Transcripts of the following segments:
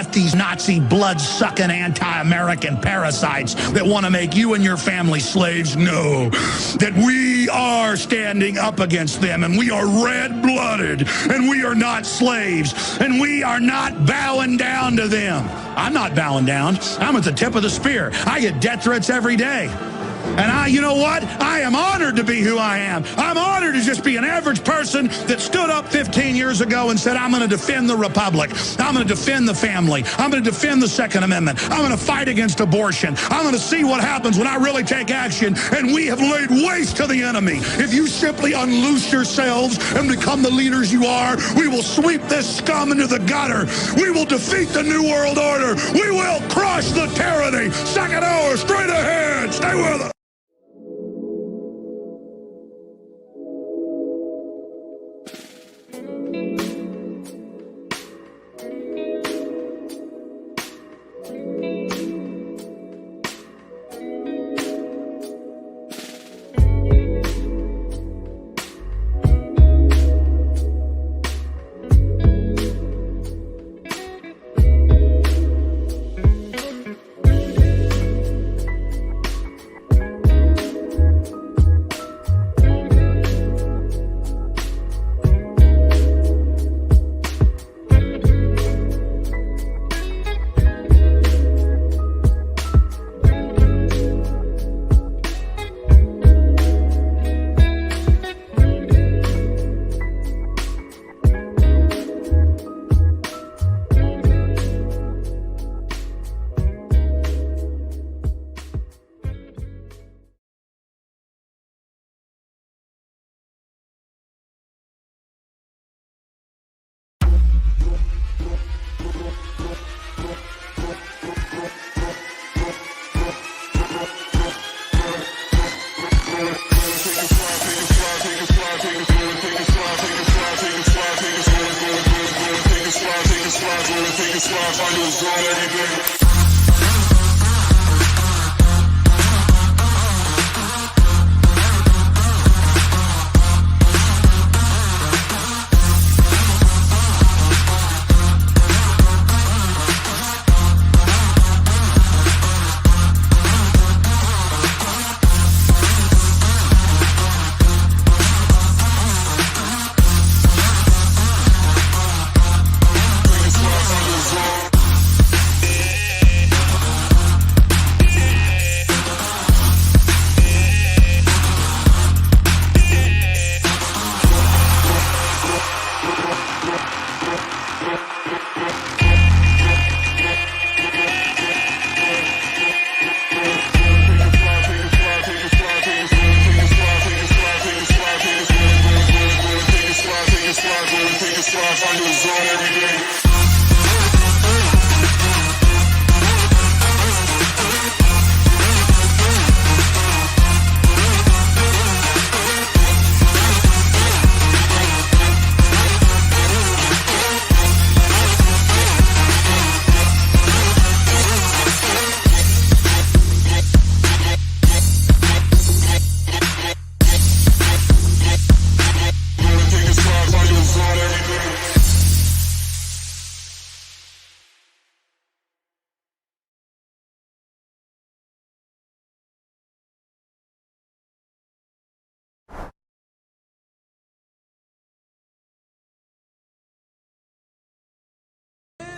these Nazi blood-sucking anti-American parasites that want to make you and your family slaves know that we are standing up against them, and we are red-blooded, and we are not slaves, and we are not bowing down to them. I'm not bowing down. I'm at the tip of the spear. I get death threats every day. And you know what? I am honored to be who I am. I'm honored to just be an average person that stood up 15 years ago and said, I'm going to defend the Republic. I'm going to defend the family. I'm going to defend the Second Amendment. I'm going to fight against abortion. I'm going to see what happens when I really take action. And we have laid waste to the enemy. If you simply unloose yourselves and become the leaders you are, we will sweep this scum into the gutter. We will defeat the New World Order. We will crush the tyranny. Second hour, straight ahead. Stay with us.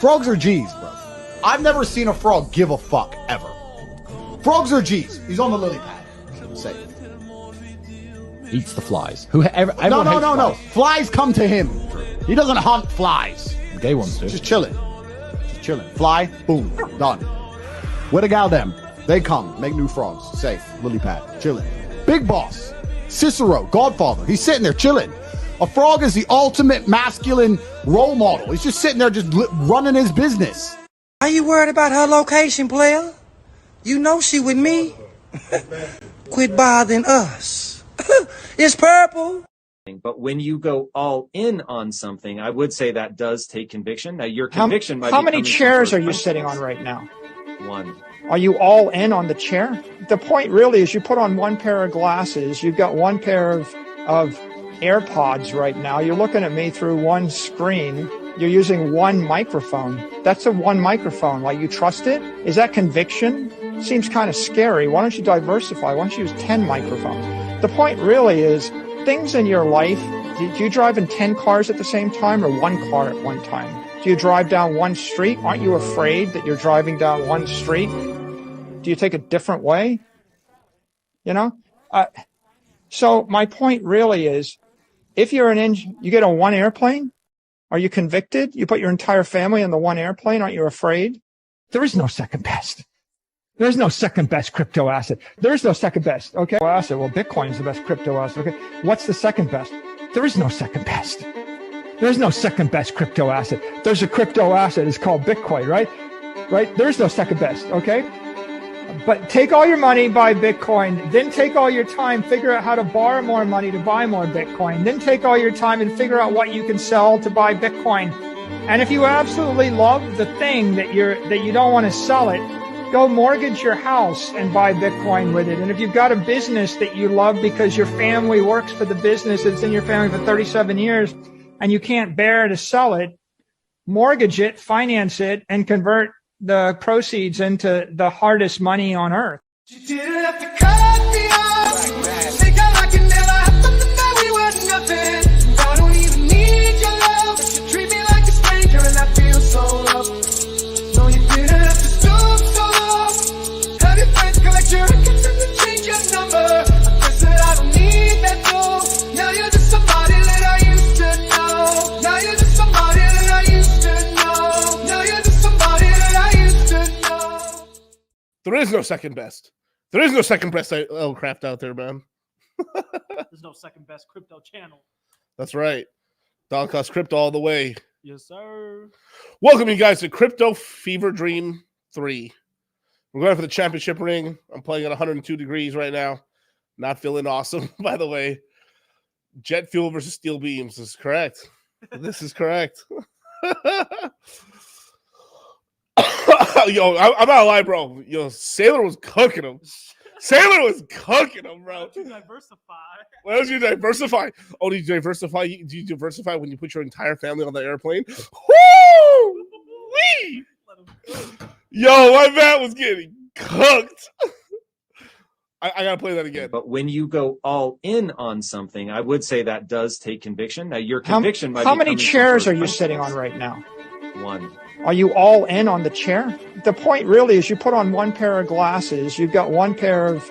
Frogs are G's, bro. I've never seen a frog give a fuck, ever. Frogs are G's. He's on the lily pad. Safe. Eats the flies. No. Flies come to him. He doesn't hunt flies. The gay ones do. Just chilling. Fly, boom, done. Where the gal them? They come, make new frogs. Safe. Lily pad. Chilling. Big boss. Cicero, Godfather. He's sitting there chilling. A frog is the ultimate masculine role model. He's just sitting there just running his business. Are you worried about her location, player? You know she with me. Quit bothering us. It's purple. But when you go all in on something, I would say that does take conviction. Now, your conviction might be How many chairs are you sitting on right now? One. Are you all in on the chair? The point really is you put on one pair of glasses. You've got one pair of AirPods right now. You're looking at me through one screen. You're using one microphone. That's a one microphone. Like, you trust it? Is that conviction? Seems kind of scary. Why don't you diversify? Why don't you use 10 microphones? The point really is, things in your life, do you drive in 10 cars at the same time, or one car at one time? Do you drive down one street? Aren't you afraid that you're driving down one street? Do you take a different way? You know? So my point really is, if you're you get on one airplane, are you convicted? You put your entire family in the one airplane. Aren't you afraid? There is no second best. There's no second best crypto asset. There's no second best. Okay. Asset. Well, Bitcoin is the best crypto asset. Okay. What's the second best? There is no second best. There's no second best crypto asset. There's a crypto asset. It's called Bitcoin, right? Right. There's no second best. Okay. But take all your money, buy Bitcoin, then take all your time, figure out how to borrow more money to buy more Bitcoin, then take all your time and figure out what you can sell to buy Bitcoin. And if you absolutely love the thing that you don't want to sell it, go mortgage your house and buy Bitcoin with it. And if you've got a business that you love because your family works for the business that's in your family for 37 years and you can't bear to sell it, mortgage it, finance it, and convert the proceeds into the hardest money on earth. You didn't have to cut me off. Think I can never have something that we were nothing. I don't even need your love. You treat me like a stranger and I feel so loved. No, you didn't have to stoop so low. Have your friends collect your records and then change your number. I guess that I don't need that though. Now you're just somebody that I used to know. Now you're just somebody that I used to know. Now you're just somebody that I used to know. There is no second best. There is no second best craft out there, man. There's no second best crypto channel. That's right. Dollar cost crypto all the way. Yes, sir. Welcome you guys to Crypto Fever Dream 3. We're going for the championship ring. I'm playing at 102 degrees right now. Not feeling awesome, by the way. Jet fuel versus steel beams. This is correct. This is correct. Yo, I'm not lie, bro. Yo, Sailor was cooking him. Sailor was cooking him, bro. Why don't you diversify? Why don't you diversify? Oh, do you diversify? Do you diversify when you put your entire family on the airplane? Woo! Wee! Yo, my man was getting cooked. I gotta play that again. But when you go all in on something, I would say that does take conviction. Now, your conviction might be how many coming from chairs are you personal sitting on choice. right now? One. Are you all in on the chair? The point really is, you put on one pair of glasses. You've got one pair of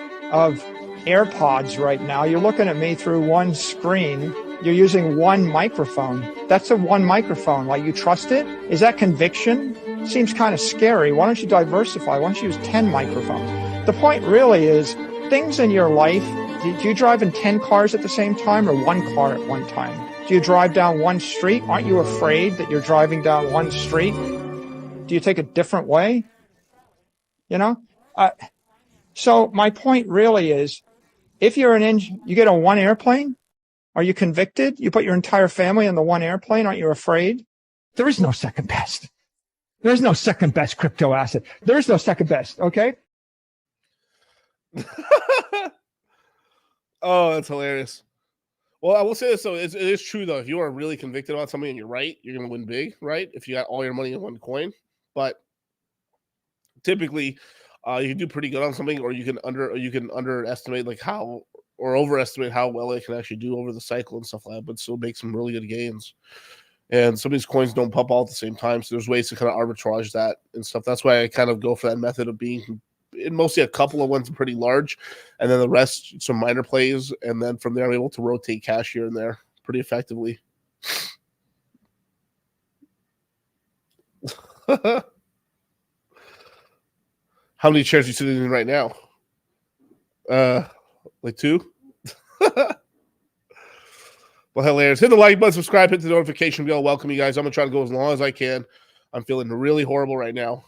AirPods right now. You're looking at me through one screen. You're using one microphone. That's a one microphone. Like, you trust it? Is that conviction? Seems kind of scary. Why don't you diversify? Why don't you use 10 microphones? The point really is, things in your life, do you drive in 10 cars at the same time, or one car at one time? Do you drive down one street? Aren't you afraid that you're driving down one street? Do you take a different way? You know? So my point really is, if you're you get on one airplane, are you convicted? You put your entire family in the one airplane. Aren't you afraid? There is no second best. There's no second best crypto asset. There's no second best. Okay. Oh, that's hilarious. Well, I will say this, though. It is true, though. If you are really convicted about something and you're right, you're going to win big, right? If you got all your money in one coin. But typically, you can do pretty good on something, or you can underestimate or overestimate how well it can actually do over the cycle and stuff like that, but still make some really good gains. And some of these coins don't pump all at the same time, so there's ways to kind of arbitrage that and stuff. That's why I kind of go for that method of being in mostly a couple of ones pretty large, and then the rest some minor plays, and then from there I'm able to rotate cash here and there pretty effectively. How many chairs are you sitting in right now? Like 2? Well, hilarious. Hit the like button, subscribe, hit the notification bell. Welcome you guys. I'm gonna try to go as long as I can. I'm feeling really horrible right now.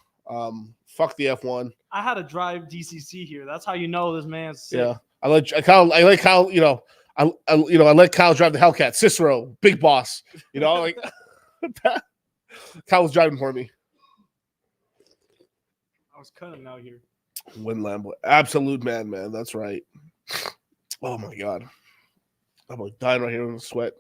Fuck the F1. I had to drive DCC here. That's how you know this man's sick. Yeah, I like Kyle. I let Kyle drive the Hellcat. Cicero, big boss. Like Kyle was driving for me. I was cutting out here. Win Lambo, absolute man. That's right. Oh my god, I'm like dying right here in the sweat.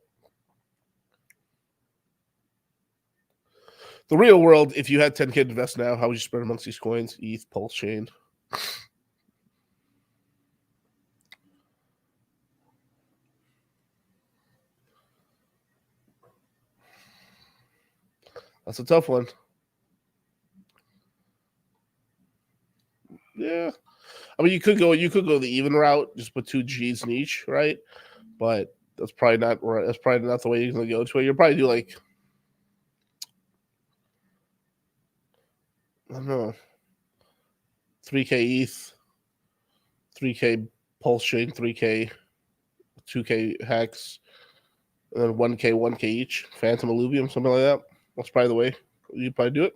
The real world, if you had 10K to invest now, how would you spread amongst these coins? ETH, Pulse Chain. That's a tough one. Yeah. I mean, you could go the even route, just put 2 G's in each, right? But that's probably not right. That's probably not the way you're gonna go to it. You'll probably do like, I don't know, 3K ETH, 3K Pulse Chain, 3K, 2K Hex, and then 1K each. Phantom Alluvium, something like that. That's probably the way you'd probably do it.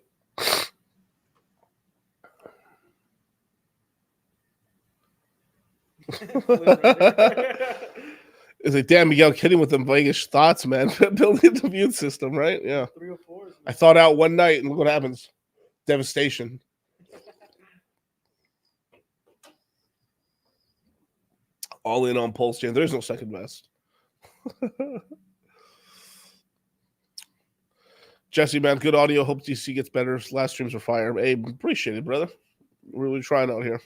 It's like, damn, Miguel, kidding with them Vegas thoughts, man. Building the immune system, right? Yeah. 304s. I thought out one night, and look what happens. Devastation. All in on Pulse Chain. There's no second best. Jesse, man, good audio. Hope DC gets better. Last streams were fire. Hey, appreciate it, brother. Really trying out here.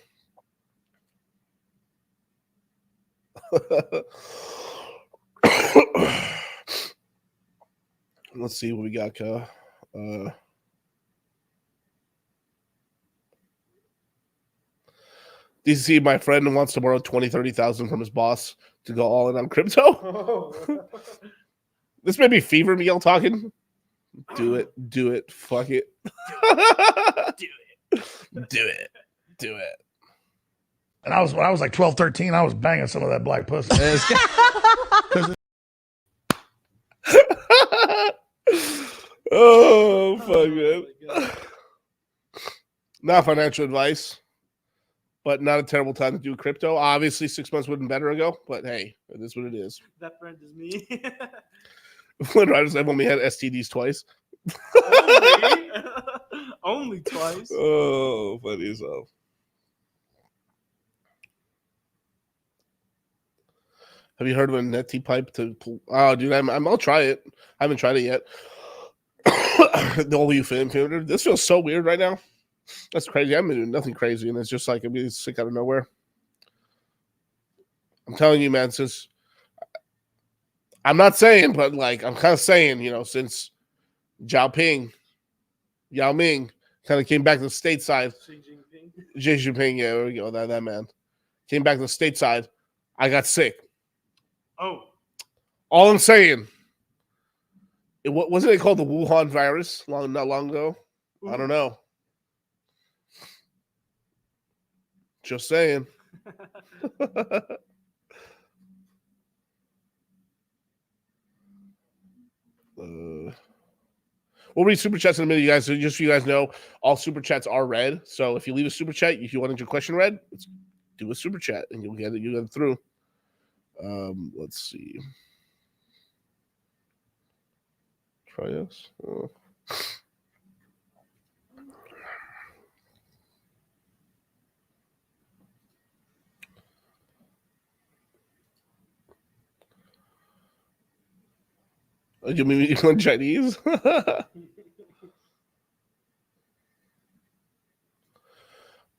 Let's see what we got. DCC, my friend, wants to borrow 20,000, 30,000 from his boss to go all in on crypto. Oh. This may be Fever Miguel talking. Do it. Fuck it. Do it. And when I was like 12, 13, I was banging some of that black pussy. Oh, fuck, man. Not financial advice, but not a terrible time to do crypto. Obviously, 6 months would have been better ago, but hey, it is what it is. That friend is me. Flynn Riders, I've only had STDs twice. Only twice. Oh, funny as hell. Have you heard of a neti pipe to pull? Oh, dude, I'll try it. I haven't tried it yet. The whole film. This feels so weird right now. That's crazy. I'm doing nothing crazy, and it's just like I'm being sick out of nowhere. I'm telling you, man, since I'm not saying, but like I'm kind of saying, since Yao Ming kind of came back to the stateside. Xi Jinping, yeah, there we go. That man came back to the stateside. I got sick. Oh. All I'm saying, wasn't it called the Wuhan virus not long ago? Ooh. I don't know. Just saying. We'll read super chats in a minute, you guys. So just so you guys know, all super chats are read. So if you leave a super chat, if you wanted your question read, do a super chat and you'll get it through. Let's see. TRIAS. Oh. You mean you want Chinese?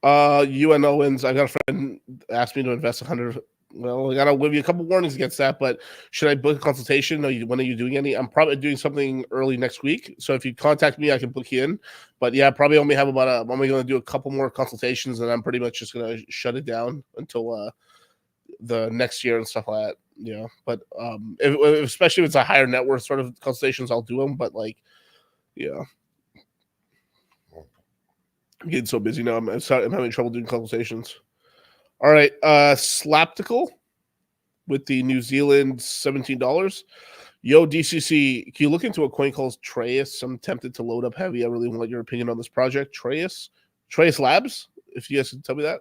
UN Owens, I got a friend asked me to invest 100. Well, I gotta give you a couple warnings against that, but should I book a consultation? When are you doing any? I'm probably doing something early next week. So if you contact me, I can book you in. But yeah, probably only have I'm only gonna do a couple more consultations, and I'm pretty much just gonna shut it down until the next year and stuff like that. But especially if it's a higher net worth sort of consultations, I'll do them. But I'm getting so busy now. I'm having trouble doing consultations. All right, Slaptical with the New Zealand $17. Yo, DCC, can you look into a coin called TRIAS? I'm tempted to load up heavy. I really want your opinion on this project. TRIAS Labs, if you guys can tell me that.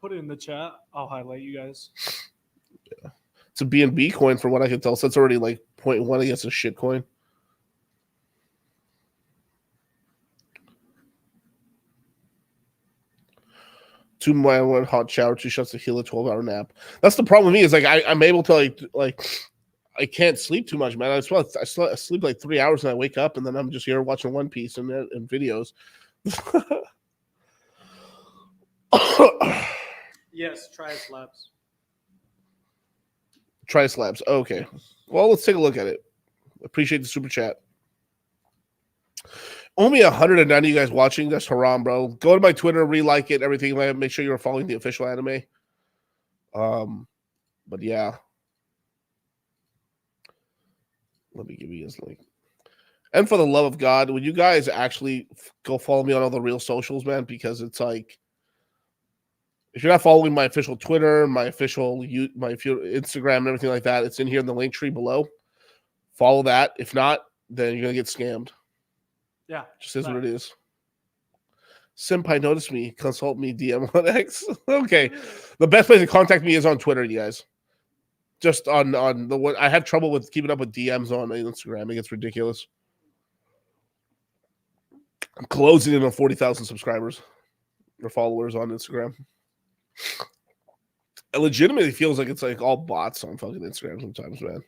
Put it in the chat. I'll highlight you guys. Yeah. It's a BNB coin from what I can tell, so it's already like 0.1 against a shit coin. Two my one hot shower, 2 shots to heal a 12-hour nap. That's the problem with me is like I'm able to like I can't sleep too much, man. I sleep like 3 hours and I wake up and then I'm just here watching One Piece and videos. Yes, TRIAS Labs. TRIAS Labs. Okay. Well, let's take a look at it. Appreciate the super chat. Only 190 of you guys watching. That's haram, bro. Go to my Twitter, re-like it, everything. Make sure you're following the official anime. But yeah. Let me give you his link. And for the love of God, would you guys actually go follow me on all the real socials, man? Because it's like, if you're not following my official Twitter, my Instagram, and everything like that, it's in here in the link tree below. Follow that. If not, then you're gonna get scammed. Yeah, just is what it is. Senpai, notice me. Consult me. DM on X. Okay, the best place to contact me is on Twitter, you guys. Just on the one. I have trouble with keeping up with DMs on Instagram. It gets ridiculous. I'm closing in on 40,000 subscribers or followers on Instagram. It legitimately feels like it's like all bots on fucking Instagram sometimes, man.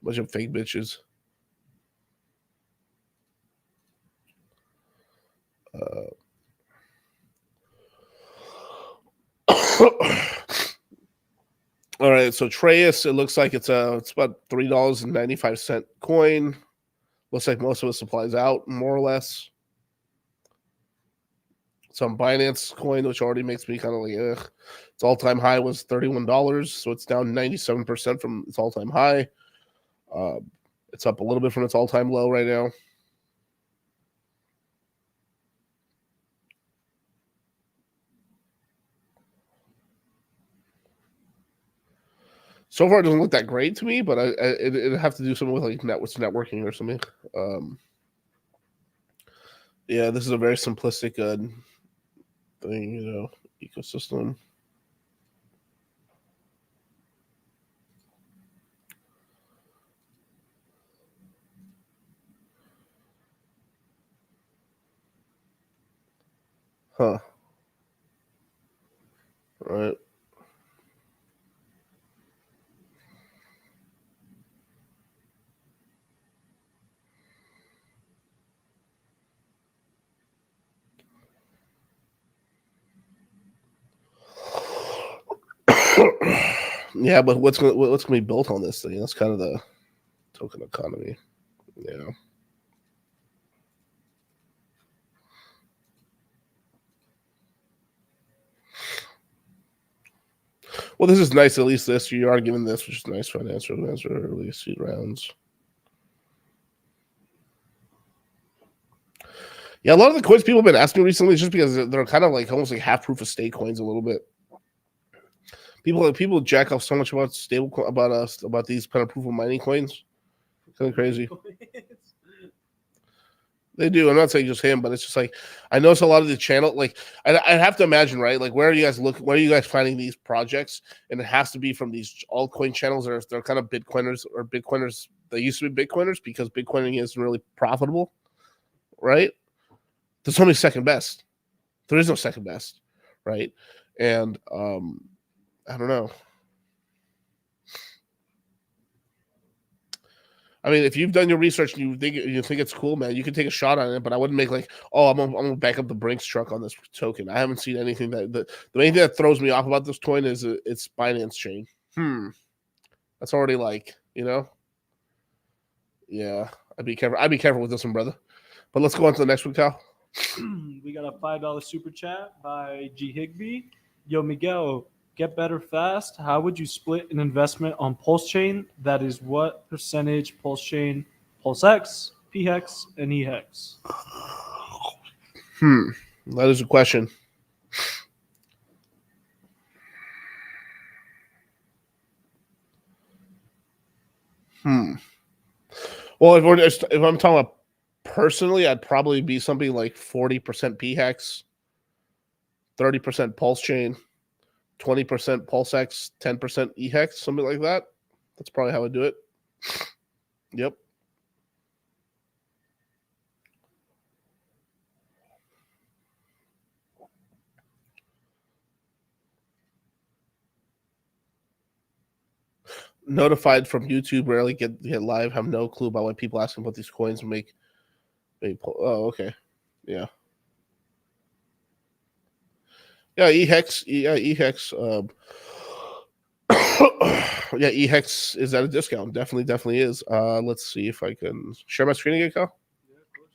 A bunch of fake bitches. All right, so TRIAS, it looks like it's about $3.95 coin. Looks like most of it supplies out, more or less. Some Binance coin, which already makes me kind of like, ugh. Its all-time high was $31, so it's down 97% from its all-time high. It's up a little bit from its all-time low right now. So far, it doesn't look that great to me, but it'd have to do something with like networking or something. Yeah, this is a very simplistic thing, ecosystem. Huh. All right. Yeah, but what's gonna be built on this thing? That's kind of the token economy. Yeah. Well, this is nice. At least this you are given this, which is nice. Financial early seed rounds. Yeah, a lot of the coins people have been asking me recently is just because they're kind of like almost like half proof of stake coins a little bit. People jack off so much about about these kind of proof of mining coins. Kind of crazy. They do. I'm not saying just him, but it's just like I notice a lot of the channel. Like I have to imagine, right? Like where are you guys finding these projects? And it has to be from these altcoin channels. They're kind of Bitcoiners or Bitcoiners. They used to be Bitcoiners because Bitcoining isn't really profitable, right? There's only second best. There is no second best, right? And I don't know. I mean, if you've done your research and you think it's cool, man, you can take a shot on it. But I wouldn't make like, oh, I'm gonna back up the Brinks truck on this token. I haven't seen anything the main thing that throws me off about this coin is its Binance chain. That's already like, yeah. I'd be careful with this one, brother. But let's go on to the next one, Cal. We got a $5 super chat by G Higby. Yo, Miguel, get better fast. How would you split an investment on Pulse Chain? That is what percentage Pulse Chain, Pulse X, PHEX, and EHEX? That is a question. Well, if I'm talking about personally, I'd probably be something like 40% PHEX, 30% Pulse Chain, 20% Pulse X, 10% EHEX, something like that. That's probably how I do it. Yep. Notified from YouTube, rarely get live. Have no clue about why people asking about these coins make. Oh, okay, yeah. Yeah, EHEX. Yeah, EHEX. Yeah, EHEX is at a discount. Definitely is. Let's see if I can share my screen again, Kyle. Yeah, of course.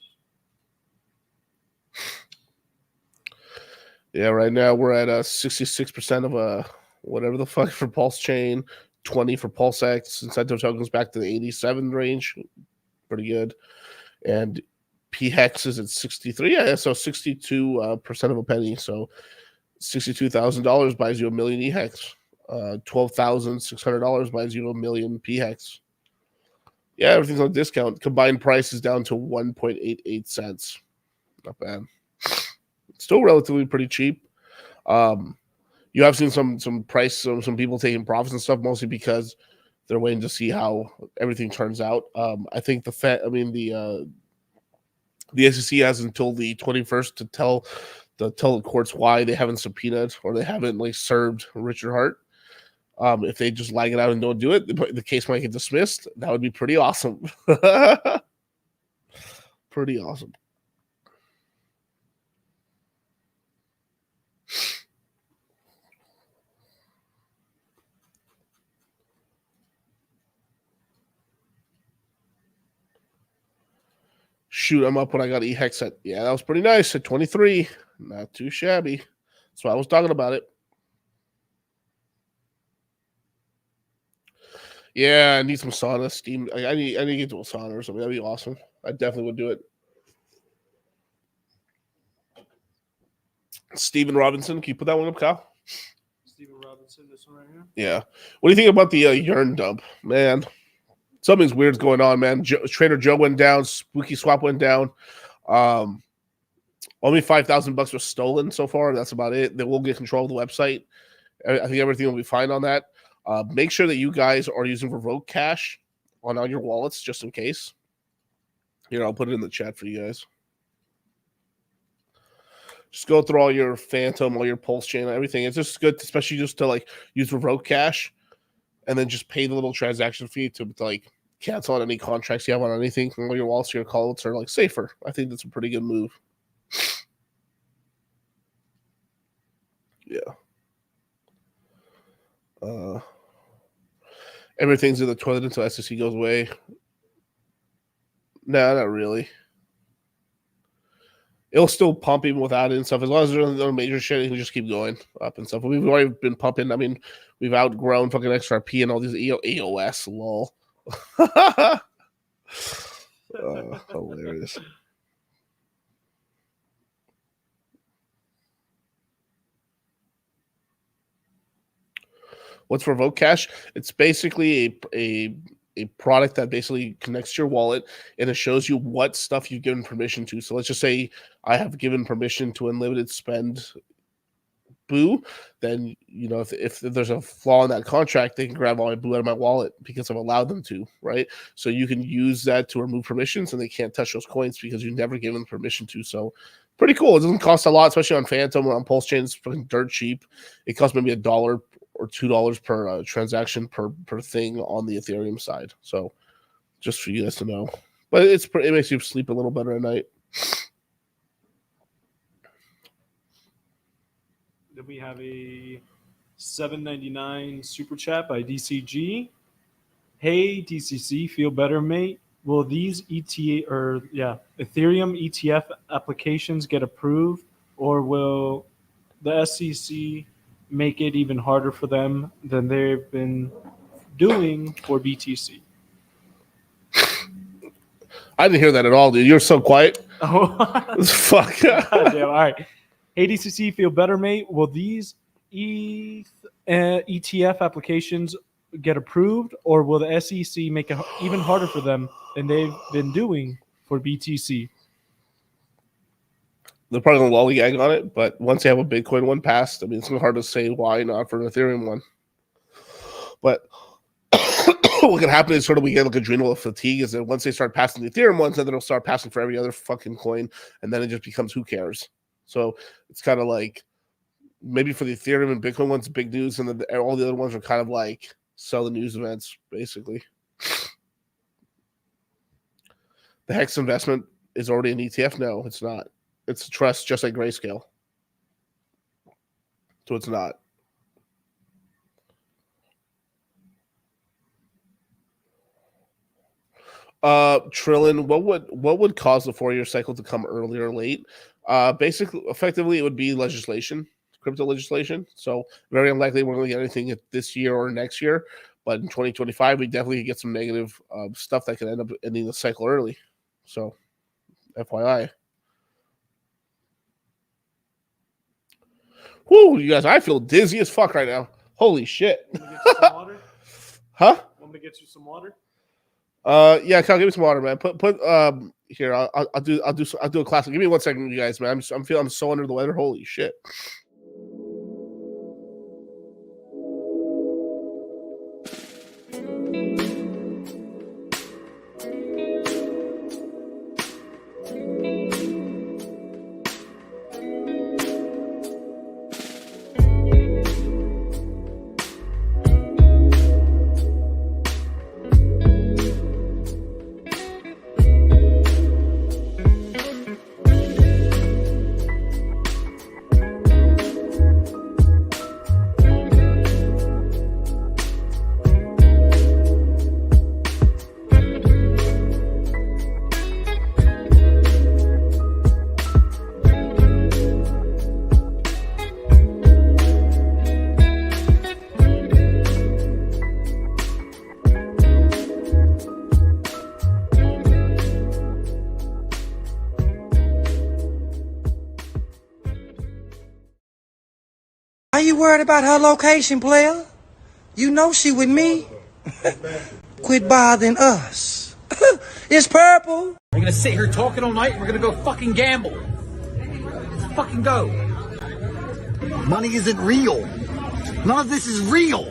Yeah, right now we're at 66% of whatever the fuck for Pulse Chain, 20 for PulseX. Incentive tokens back to the 87 range, pretty good. And PHEX is at 63. Yeah, so 62% of a penny. So $62,000 buys you a million EHEX. $12,600 buys you a million PHEX. Yeah, everything's on discount. Combined price is down to 1.88 cents. Not bad. Still relatively pretty cheap. You have seen some people taking profits and stuff, mostly because they're waiting to see how everything turns out. I think the SEC has until the 21st to tell the courts why they haven't subpoenaed or they haven't like served Richard Hart. If they just lag it out and don't do it, the case might get dismissed. That would be pretty awesome. Pretty awesome. Shoot, I'm up when I got EHEX at, yeah, that was pretty nice at 23. Not too shabby. That's why I was talking about it. Yeah, I need some sauna steam. I need to get to a sauna or something. That'd be awesome. I definitely would do it. Steven Robinson, can you put that one up, Kyle? Steven Robinson, this one right here. Yeah. What do you think about the Yern dump, man? Something's weird's going on, man. Trader Joe went down. Spooky Swap went down. Only $5,000 was stolen so far. That's about it. They will get control of the website. I think everything will be fine on that. Make sure that you guys are using Revoke Cash on all your wallets, just in case. Here, I'll put it in the chat for you guys. Just go through all your Phantom, all your Pulse Chain, everything. It's just good, especially just to like use Revoke Cash, and then just pay the little transaction fee to like cancel on any contracts you have on anything. All your wallets, your wallets are like safer. I think that's a pretty good move. Yeah. Everything's in the toilet until SEC goes away. No, not really. It'll still pump even without it and stuff. As long as there's no major shit, it can just keep going up and stuff. We've already been pumping. I mean, we've outgrown fucking XRP and all these AOS. Lol. Hilarious. What's Revoke Cash? It's basically a product that basically connects to your wallet and it shows you what stuff you've given permission to. So let's just say I have given permission to unlimited spend Boo, then if there's a flaw in that contract, they can grab all my Boo out of my wallet because I've allowed them to, right? So you can use that to remove permissions and they can't touch those coins because you've never given permission to. So pretty cool. It doesn't cost a lot, especially on Phantom or on Pulse Chain. It's fucking dirt cheap. It costs maybe $1 or $2 per transaction per thing on the Ethereum side. So just for you guys to know, but it makes you sleep a little better at night. Then we have a $7.99 super chat by DCG. Hey DCC, feel better, mate. Will these Ethereum ETF applications get approved, or will the SEC make it even harder for them than they've been doing for BTC? I didn't hear that at all, dude. You're so quiet. Oh, fuck. God damn. All right. Hey, DCC, feel better, mate. Will these ETF applications get approved, or will the SEC make it even harder for them than they've been doing for BTC? They're probably going to lollygag on it, but once they have a Bitcoin one passed, I mean, it's hard to say why not for an Ethereum one. But what can happen is sort of we get like adrenal fatigue is that once they start passing the Ethereum ones, then they'll start passing for every other fucking coin, and then it just becomes who cares. So it's kind of like maybe for the Ethereum and Bitcoin ones, big news, and then all the other ones are kind of like sell the news events, basically. The Hex investment is already an ETF. No, it's not. It's a trust, just like Grayscale. So it's not. Trillin, what would cause the 4-year cycle to come early or late? Basically, effectively, it would be legislation, crypto legislation. So very unlikely we're going to get anything this year or next year. But in 2025, we definitely get some negative stuff that can end up ending the cycle early. So, FYI. Whoo, you guys, I feel dizzy as fuck right now. Holy shit. Want me to get you some water? Huh? Want me to get you some water? Yeah, Kyle, give me some water, man. Put here. I'll do a classic. Give me 1 second, you guys, man. I'm so under the weather. Holy shit. Are you worried about her location, player? You know she with me. Quit bothering us. It's purple. We're gonna sit here talking all night. We're gonna go fucking gamble. Let's fucking go. Money isn't real. None of this is real.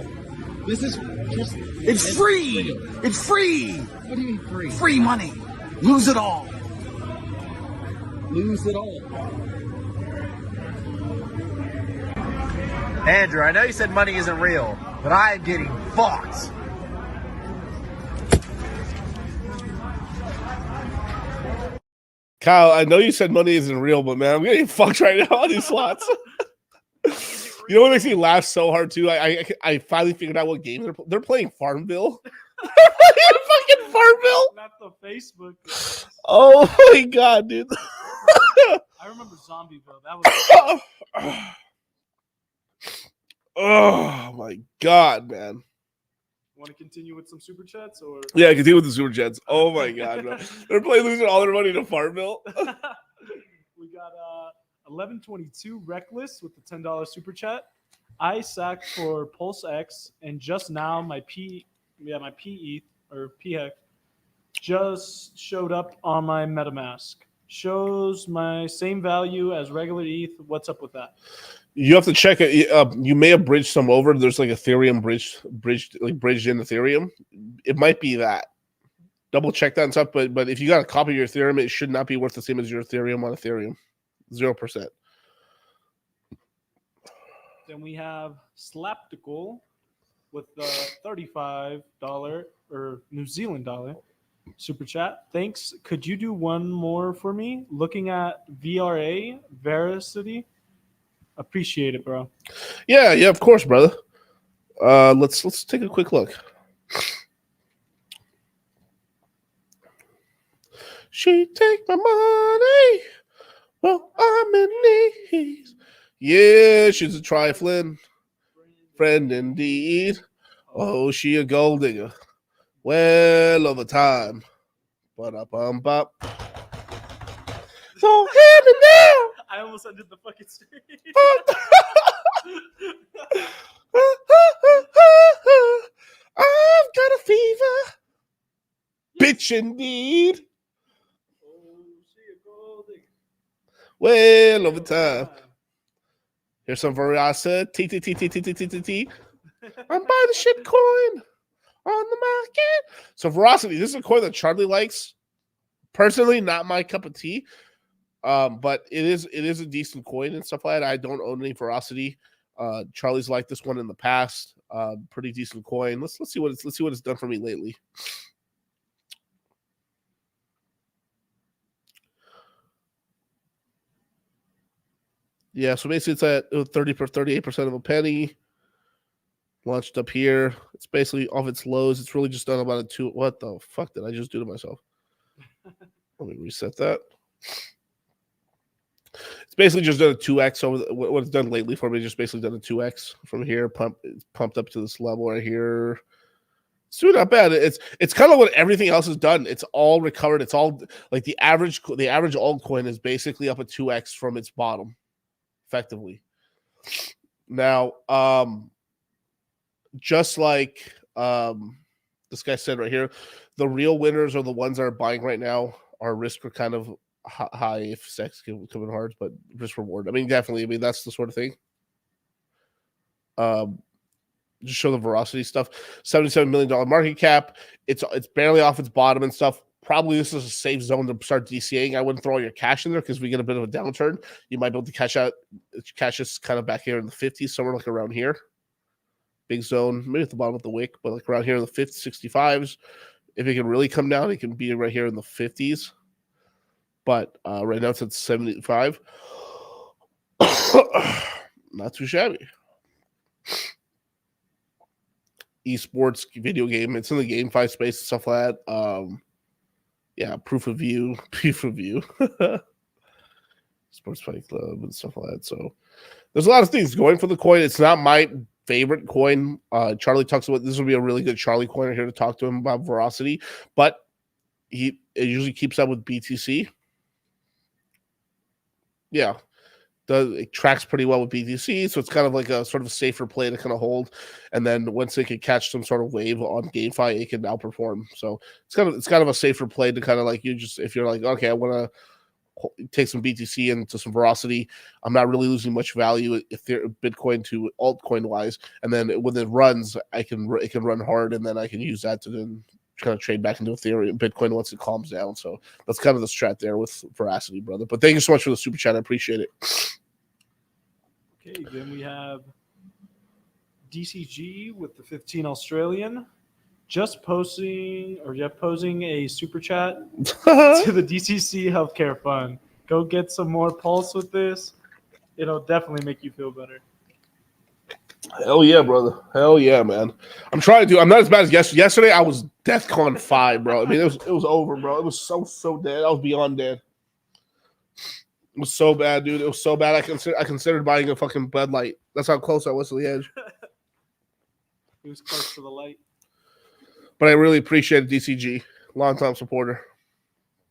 This is just. It's free. It's free. What do you mean free? Free money. Lose it all. Lose it all. Andrew, I know you said money isn't real, but I am getting fucked. Kyle, I know you said money isn't real, but man, I'm getting fucked right now on these slots. You know what makes me laugh so hard too? I finally figured out what game they're playing. Farmville. Fucking Farmville. Not the Facebook. Oh my god, dude. I remember Zombieville. That was. Oh my god, man. Want to continue with some super chats or? Yeah, continue with the super chats. Oh my god, bro. They're playing losing all their money to Farmville. We got 1122 Reckless with the $10 super chat. I sacked for Pulse X, and just now my PEPE or PEPE just showed up on my MetaMask. Shows my same value as regular ETH. What's up with that? You have to check it. You may have bridged some over. There's like Ethereum bridged in Ethereum. It might be that. Double check that and stuff. But if you got a copy of your Ethereum, it should not be worth the same as your Ethereum on Ethereum. 0%. Then we have Slaptical with the $35 or New Zealand dollar super chat. Thanks. Could you do one more for me? Looking at VRA, Veracity. Appreciate it, bro. Yeah, of course, brother. Let's take a quick look. She take my money. Well, I'm in need. Yeah, she's a trifling friend indeed. Oh, she a gold digger. Well, over time. But up, bop. So hear me now. I almost ended the fucking stream. I've got a fever. Bitch indeed. Well, over time. Here's some veracity. I'm buying the shit coin on the market. So veracity, this is a coin that Charlie likes. Personally, not my cup of tea. But it is a decent coin and stuff like that. I don't own any veracity. Charlie's liked this one in the past. Pretty decent coin. Let's see what it's done for me lately. Yeah, so basically it's at 38% of a penny. Launched up here. It's basically off its lows. It's really just done about a 2. What the fuck did I just do to myself? Let me reset that. It's basically just done a 2x over what it's done lately for me. Just basically done a 2x from here. Pumped up to this level right here. It's doing not bad. It's kind of what everything else has done. It's all recovered. It's all like the average altcoin is basically up a 2x from its bottom, effectively. Now, just like this guy said right here, the real winners are the ones that are buying right now. Our risk are kind of high if sex coming hard, but risk reward. I mean, definitely. I mean, that's the sort of thing. Just show the veracity stuff. $77 million market cap. It's barely off its bottom and stuff. Probably this is a safe zone to start DCAing. I wouldn't throw all your cash in there because we get a bit of a downturn. You might be able to cash this kind of back here in the 50s, somewhere like around here. Big zone, maybe at the bottom of the wick, but like around here in the 50s, 65s. If it can really come down, it can be right here in the 50s. But right now it's at 75. Not too shabby. Esports video game. It's in the GameFi space and stuff like that. Yeah, proof of view. Sports Fight Club and stuff like that. So there's a lot of things going for the coin. It's not my favorite coin. Charlie talks about this will be a really good Charlie coin here to talk to him about veracity, but it usually keeps up with BTC. Yeah, it tracks pretty well with BTC, so it's kind of like a sort of a safer play to kind of hold. And then once it can catch some sort of wave on GameFi, it can outperform. So it's kind of a safer play to kind of like if you're like, okay, I want to take some BTC into some veracity. I'm not really losing much value if they're Bitcoin to altcoin wise. And then when it runs, it can run hard, and then I can use that to then kind of trade back into Ethereum, Bitcoin once it calms down. So that's kind of the strat there with veracity, brother. But thank you so much for the super chat. I appreciate it. Okay, then we have DCG with the 15 Australian. Just posing a super chat to the DCC Healthcare Fund. Go get some more pulse with this. It'll definitely make you feel better. Hell yeah, brother. Hell yeah, man. I'm trying to. I'm not as bad as yesterday. Yesterday, I was DEFCON 5, bro. I mean, it was over, bro. It was so dead. I was beyond dead. It was so bad, dude. It was so bad. I considered buying a fucking Bud Light. That's how close I was to the edge. He was close to the light. But I really appreciate DCG. Long-time supporter.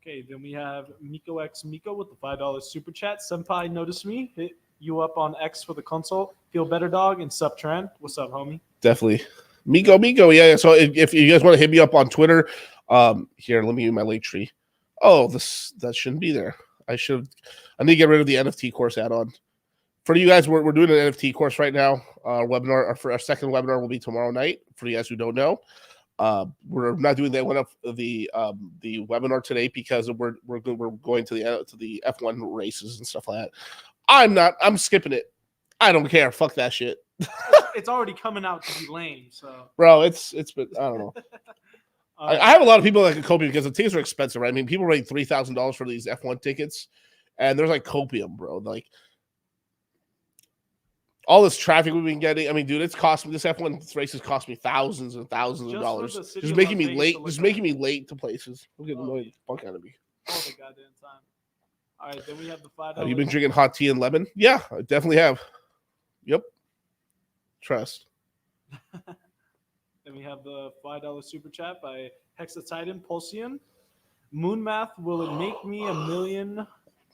Okay, then we have Miko X Miko with the $5 super chat. Senpai noticed me. Hit you up on X for the consult. Feel better, dog, and sup, Trend. What's up, homie? Definitely. Miko, yeah. So if you guys want to hit me up on Twitter, here, let me use my link tree. Oh, that shouldn't be there. I need to get rid of the NFT course add-on. For you guys, we're doing an NFT course right now. Our second webinar will be tomorrow night. For you guys who don't know, we're not doing the webinar today because we're going to the F1 races and stuff like that. I'm skipping it. I don't care. Fuck that shit. It's already coming out to be lame. So, bro, it's been, I don't know. I have a lot of people that can copy because the tickets are expensive, right? I mean, people pay $3,000 for these F1 tickets, and there's like copium, bro. Like all this traffic we've been getting. I mean, dude, it's cost me. This F1 race has cost me thousands and thousands of dollars. Just making me late. Just making me late to places. I'm getting annoyed the fuck out of me. All the goddamn time. All right, then we have the $5. Have you been drinking hot tea and lemon? Yeah, I definitely have. Yep. Trust. Then we have the $5 super chat by Hexatitan Pulsian. Moonmath, will it make me $1 million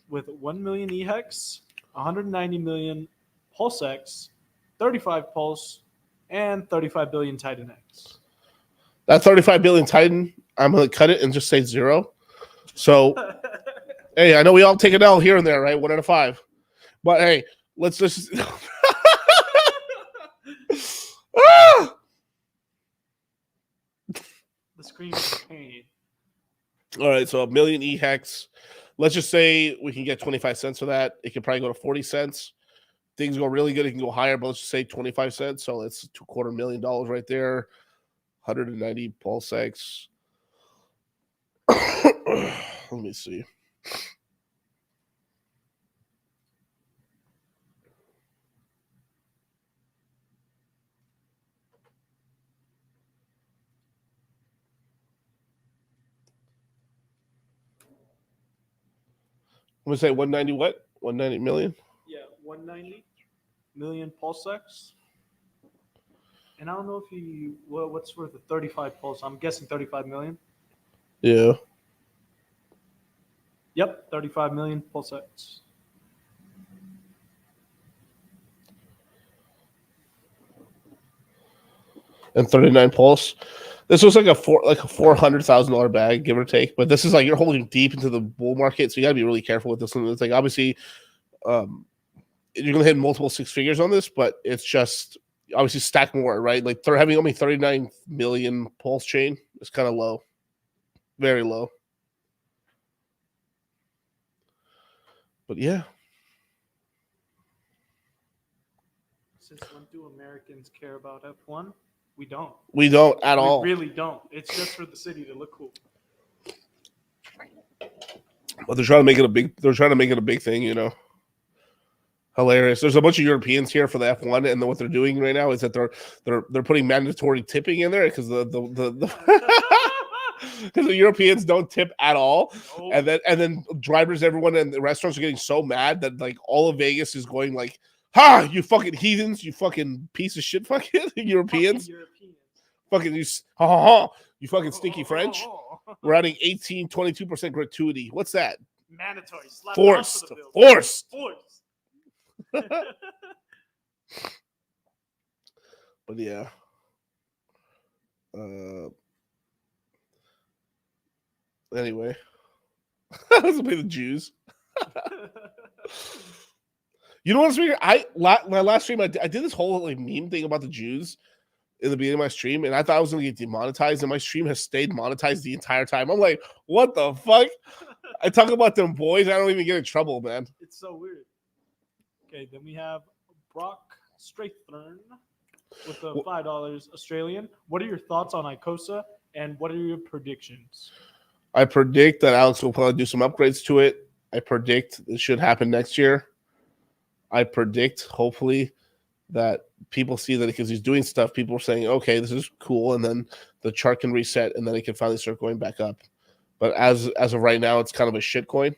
with 1 million EHEX, 190 million PulseX, 35 Pulse, and 35 billion Titan X? That 35 billion Titan, I'm going to cut it and just say 0. So, hey, I know we all take an L here and there, right? 1 out of 5. But hey, let's just. Ah! The screen is pain. All right, so 1 million EHEX. Let's just say we can get 25 cents for that. It could probably go to 40 cents. things go really good, it can go higher, but let's just say 25 cents. So that's $250 million right there. 190 pulse X. Let me see. I'm gonna say 190 what? 190 million? Yeah, 190 million pulse X. And I don't know if he what's worth a 35 pulse. I'm guessing 35 million. Yeah. Yep, 35 million pulse X. And 39 pulse. This was like a $400,000 bag, give or take. But this is like you're holding deep into the bull market, so you gotta be really careful with this one. It's like obviously, you're gonna hit multiple six figures on this, but it's just obviously stack more, right? Like they're having only 39 million pulse chain. It's kind of low, very low. But yeah. Since when do Americans care about F1? We don't. We don't at all. We really don't. It's just for the city to look cool. But they're trying to make it a big. They're trying to make it a big thing, you know. Hilarious. There's a bunch of Europeans here for the F1, and what they're doing right now is that they're putting mandatory tipping in there because the because the Europeans don't tip at all, and then drivers, everyone, and the restaurants are getting so mad that like all of Vegas is going like, "Ha! You fucking heathens! You fucking piece of shit! Fucking Europeans! Fucking you! Ha ha ha! You fucking stinky French! We're adding 22% gratuity. What's that? Mandatory. Slap Forced. the bill. Forced. But yeah. Anyway. Let's play the Jews. You know what's weird? My last stream, I did this whole like meme thing about the Jews in the beginning of my stream, and I thought I was going to get demonetized, and my stream has stayed monetized the entire time. I'm like, what the fuck? I talk about them boys, I don't even get in trouble, man. It's so weird. Okay, then we have Brock Strathern with the $5 Australian. What are your thoughts on Icosa, and what are your predictions? I predict that Alex will probably do some upgrades to it. I predict it should happen next year. I predict, hopefully, that people see that because he's doing stuff, people are saying, okay, this is cool, and then the chart can reset, and then it can finally start going back up. But as of right now, it's kind of a shit coin.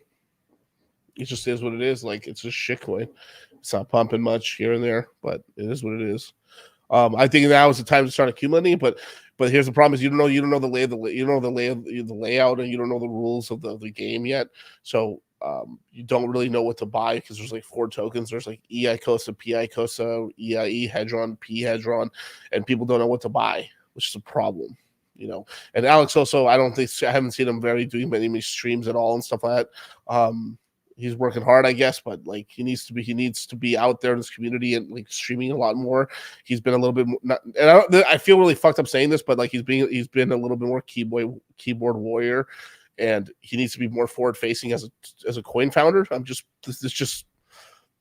It just is what it is. Like, it's just shit coin. It's not pumping much here and there, but it is what it is. I think now is the time to start accumulating, but here's the problem: is you don't know the layout, and you don't know the rules of the game yet. So you don't really know what to buy because there's like 4 tokens. There's like Icosa, P Icosa, E Hedron, P Hedron, and people don't know what to buy, which is a problem, you know. And Alex also, I haven't seen him doing many streams at all and stuff like that. He's working hard, I guess, but like he needs to be out there in this community and like streaming a lot more. He's been a little bit more, I feel really fucked up saying this, but like he's been a little bit more keyboard warrior, and he needs to be more forward facing as a coin founder. This just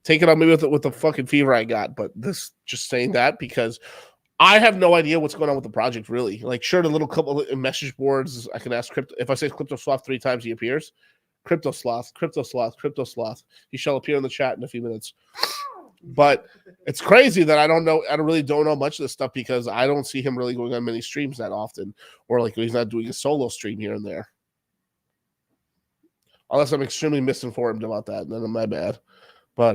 taking on me with the fucking fever I got, but this just saying that because I have no idea what's going on with the project really. Like, sure, the little couple of message boards I can ask crypto. If I say crypto swap 3 times, he appears. Crypto sloth. He shall appear in the chat in a few minutes. But it's crazy that I really don't know much of this stuff because I don't see him really going on many streams that often, or like he's not doing a solo stream here and there. Unless I'm extremely misinformed about that, then my bad. But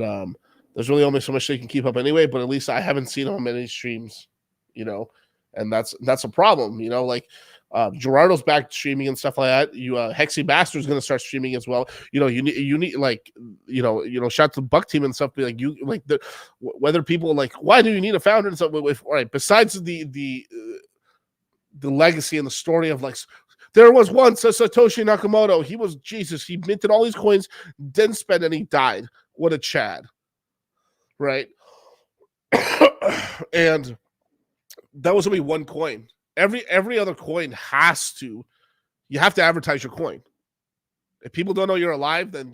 there's really only so much they can keep up anyway. But at least I haven't seen him on many streams, you know, and that's a problem, you know. Like Gerardo's back streaming and stuff like that. Hexy Bastard's going to start streaming as well. You know, you need like you know, shout to the Buck team and stuff. Be like whether people like why do you need a founder and stuff. All right, besides the legacy and the story of like. There was once a Satoshi Nakamoto. He was Jesus. He minted all these coins, didn't spend any, died. What a Chad, right? And that was only one coin. Every other coin you have to advertise your coin. If people don't know you're alive, then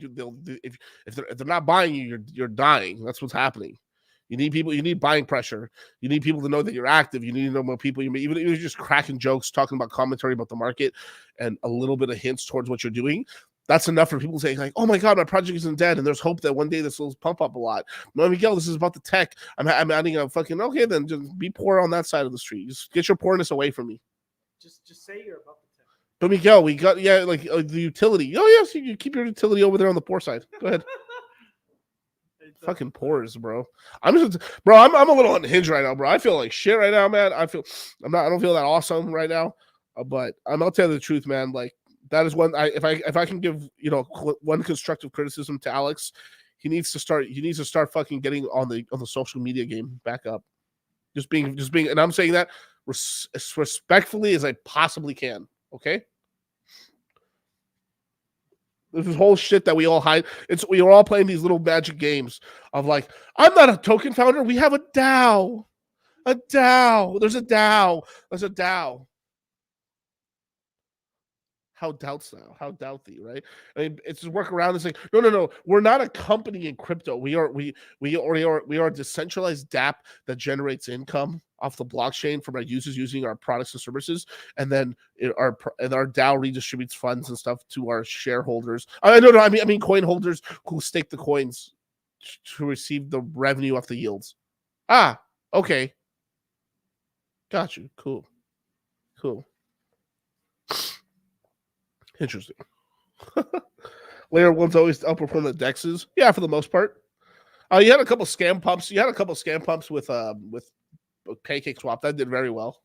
if they're not buying you, you're dying. That's what's happening. You need people. You need buying pressure. You need people to know that you're active. You need to know more people. Even if you're just cracking jokes, talking about commentary about the market, and a little bit of hints towards what you're doing. That's enough for people saying like, "Oh my God, my project isn't dead," and there's hope that one day this will pump up a lot. No, Miguel, this is about the tech. I'm adding a fucking okay. Then just be poor on that side of the street. Just get your poorness away from me. Just say you're about the tech. But Miguel, we got like the utility. Oh yes, you keep your utility over there on the poor side. Go ahead. Fucking pores, bro. I'm a little unhinged right now, bro. I feel like shit right now, man. I don't feel that awesome right now. But I'll tell you the truth, man. Like that is one. If I can give one constructive criticism to Alex, he needs to start fucking getting on the social media game back up. Just being, and I'm saying that as respectfully as I possibly can. Okay. This whole shit that we all hide. We are all playing these little magic games of like, I'm not a token founder. We have a DAO. A DAO. There's a DAO. There's a DAO. How doubts thou? How doubt thee, right? I mean, it's just work around and say, no. We're not a company in crypto. We are a decentralized DApp that generates income off the blockchain from our users using our products and services, and then our DAO redistributes funds and stuff to our shareholders. I mean coin holders who stake the coins to receive the revenue off the yields. Ah, okay. Got you. Cool. Interesting. Layer 1's always outperform the dexes. Yeah, for the most part. You had a couple scam pumps. You had a couple scam pumps with Pancake Swap. That did very well.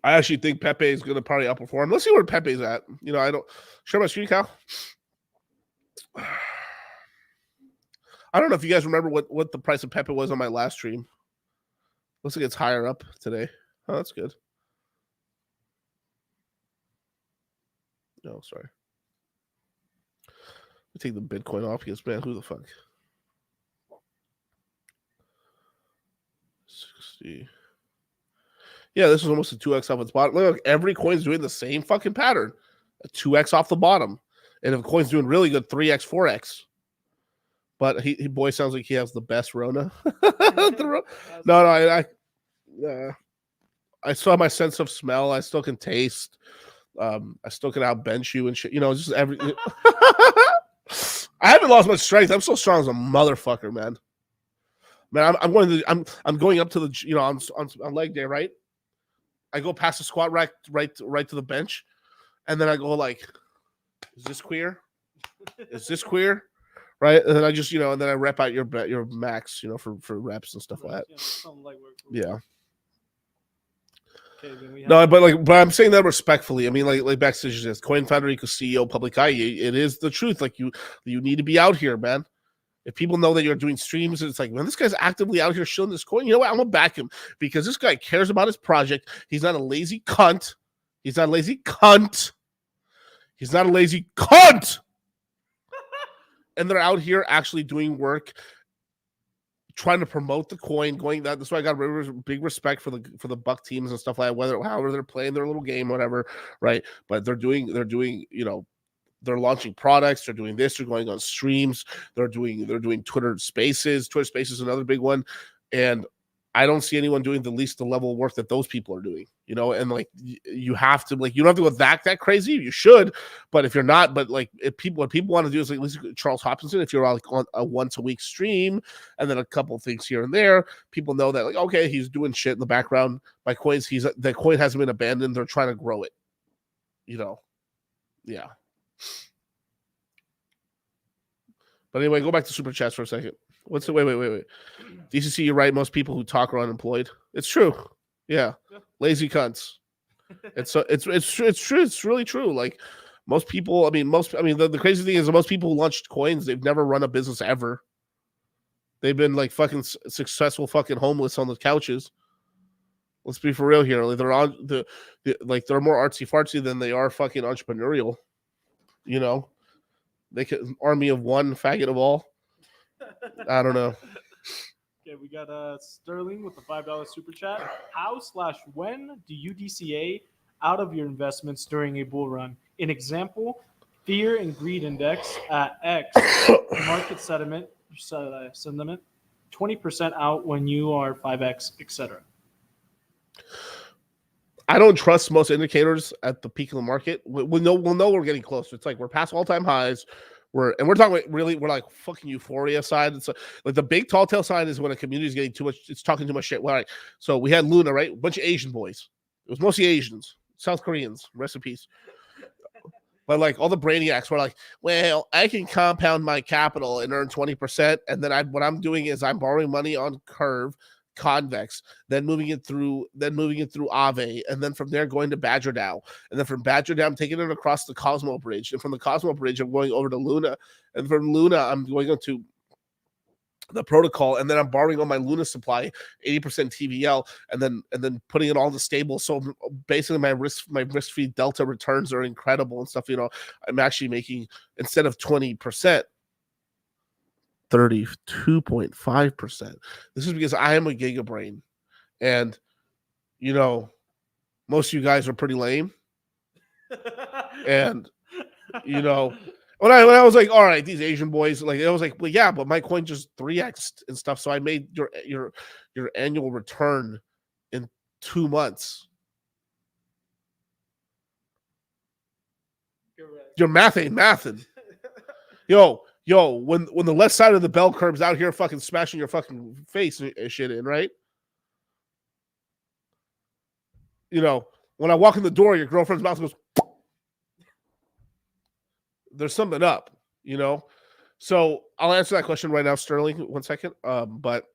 I actually think PEPE is going to probably outperform. Let's see where PEPE's at. I don't share my screen, Cal. I don't know if you guys remember what the price of PEPE was on my last stream. Looks like it's higher up today. Oh, that's good. No, sorry. Let me take the Bitcoin off because, man, who the fuck? 60. Yeah, this is almost a 2x off its bottom. Look, every coin's doing the same fucking pattern. A 2x off the bottom. And if a coin's doing really good, 3x, 4x. But he boy sounds like he has the best Rona. I still have my sense of smell. I still can taste. I still can outbench you and shit. Just every. I haven't lost much strength. I'm still strong as a motherfucker, man. Man, I'm going up to the on leg day, right? I go past the squat rack right to the bench, and then I go like, is this queer? Is this queer? Right? And then I just and then I rep out your max, for reps and stuff like that. Yeah. Okay, no, but I'm saying that respectfully. I mean, like backstage says, Coin Founder equals CEO, public eye. It is the truth. Like you need to be out here, man. If people know that you're doing streams, it's like, man, this guy's actively out here shilling this coin. You know what? I'm gonna back him because this guy cares about his project. He's not a lazy cunt. He's not a lazy cunt. He's not a lazy cunt. And they're out here actually doing work, trying to promote the coin, going that. That's why I got big respect for the Buck teams and stuff like that. However they're playing their little game, whatever, right? But they're doing, they're launching products. They're doing this. They're going on streams. They're doing Twitter Spaces. Twitter Spaces is another big one, and I don't see anyone doing the level of work that those people are doing. And like you have to you don't have to go that crazy. You should, but if you're not, but like what people want to do is like at least Charles Hopkinson. If you're like on a once a week stream and then a couple of things here and there, people know that like okay, he's doing shit in the background. My coins, the coin hasn't been abandoned. They're trying to grow it. Yeah. But anyway, go back to super chats for a second. Wait. DCC, you're right. Most people who talk are unemployed. It's true. Yeah. Lazy cunts. It's true. It's really true. Like most people, the crazy thing is most people who launched coins, they've never run a business ever. They've been like fucking successful fucking homeless on the couches. Let's be for real here. Like they're on they're more artsy fartsy than they are fucking entrepreneurial. They can army of one, faggot of all. I don't know. Okay, we got Sterling with the $5 super chat. How/when do you DCA out of your investments during a bull run? An example, fear and greed index at X market sentiment sentiment. 20% out when you are 5x, etc. I don't trust most indicators at the peak of the market. We'll know we're getting closer. It's like we're past all-time highs. We're talking about we're like fucking euphoria side. It's like the big tall tale side is when a community is getting too much. It's talking too much shit. Well, right. So we had Luna, right? A bunch of Asian boys. It was mostly Asians, South Koreans. Rest in peace. But like all the brainiacs were like, well, I can compound my capital and earn 20%, and then what I'm doing is I'm borrowing money on Curve, Convex, then moving it through Aave, and then from there going to Badger DAO, and then from Badger DAO I'm taking it across the Cosmo Bridge, and from the Cosmo Bridge I'm going over to Luna, and from Luna I'm going to the protocol, and then I'm borrowing on my Luna supply 80% TVL, and then putting it all in the stable. So basically my risk-free delta returns are incredible and stuff. I'm actually making, instead of 20%, 32.5%. This is because I am a gigabrain, and most of you guys are pretty lame, and when I was like, all right, these Asian boys, like I was like, well, yeah, but my coin just 3x'd and stuff, so I made your annual return in 2 months. Your math ain't mathing. Yo, when the left side of the bell curve's out here fucking smashing your fucking face and shit in, right? When I walk in the door, your girlfriend's mouth goes, there's something up, So I'll answer that question right now, Sterling. 1 second. But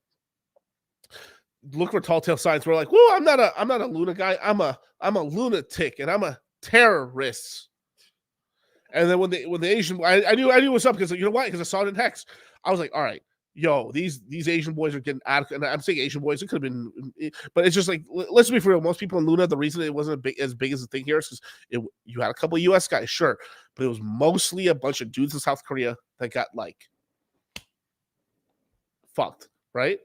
look for tall tale signs. We're like, whoa, I'm not a Luna guy. I'm a lunatic and I'm a terrorist. And then when the Asian, I knew what's up because you know why? Because I saw it in text. I was like, all right, these Asian boys are getting out. And I'm saying Asian boys, it could have been, but it's just like, let's be for real. Most people in Luna, the reason it wasn't as big as the thing here is because you had a couple of US guys, sure, but it was mostly a bunch of dudes in South Korea that got like fucked, right?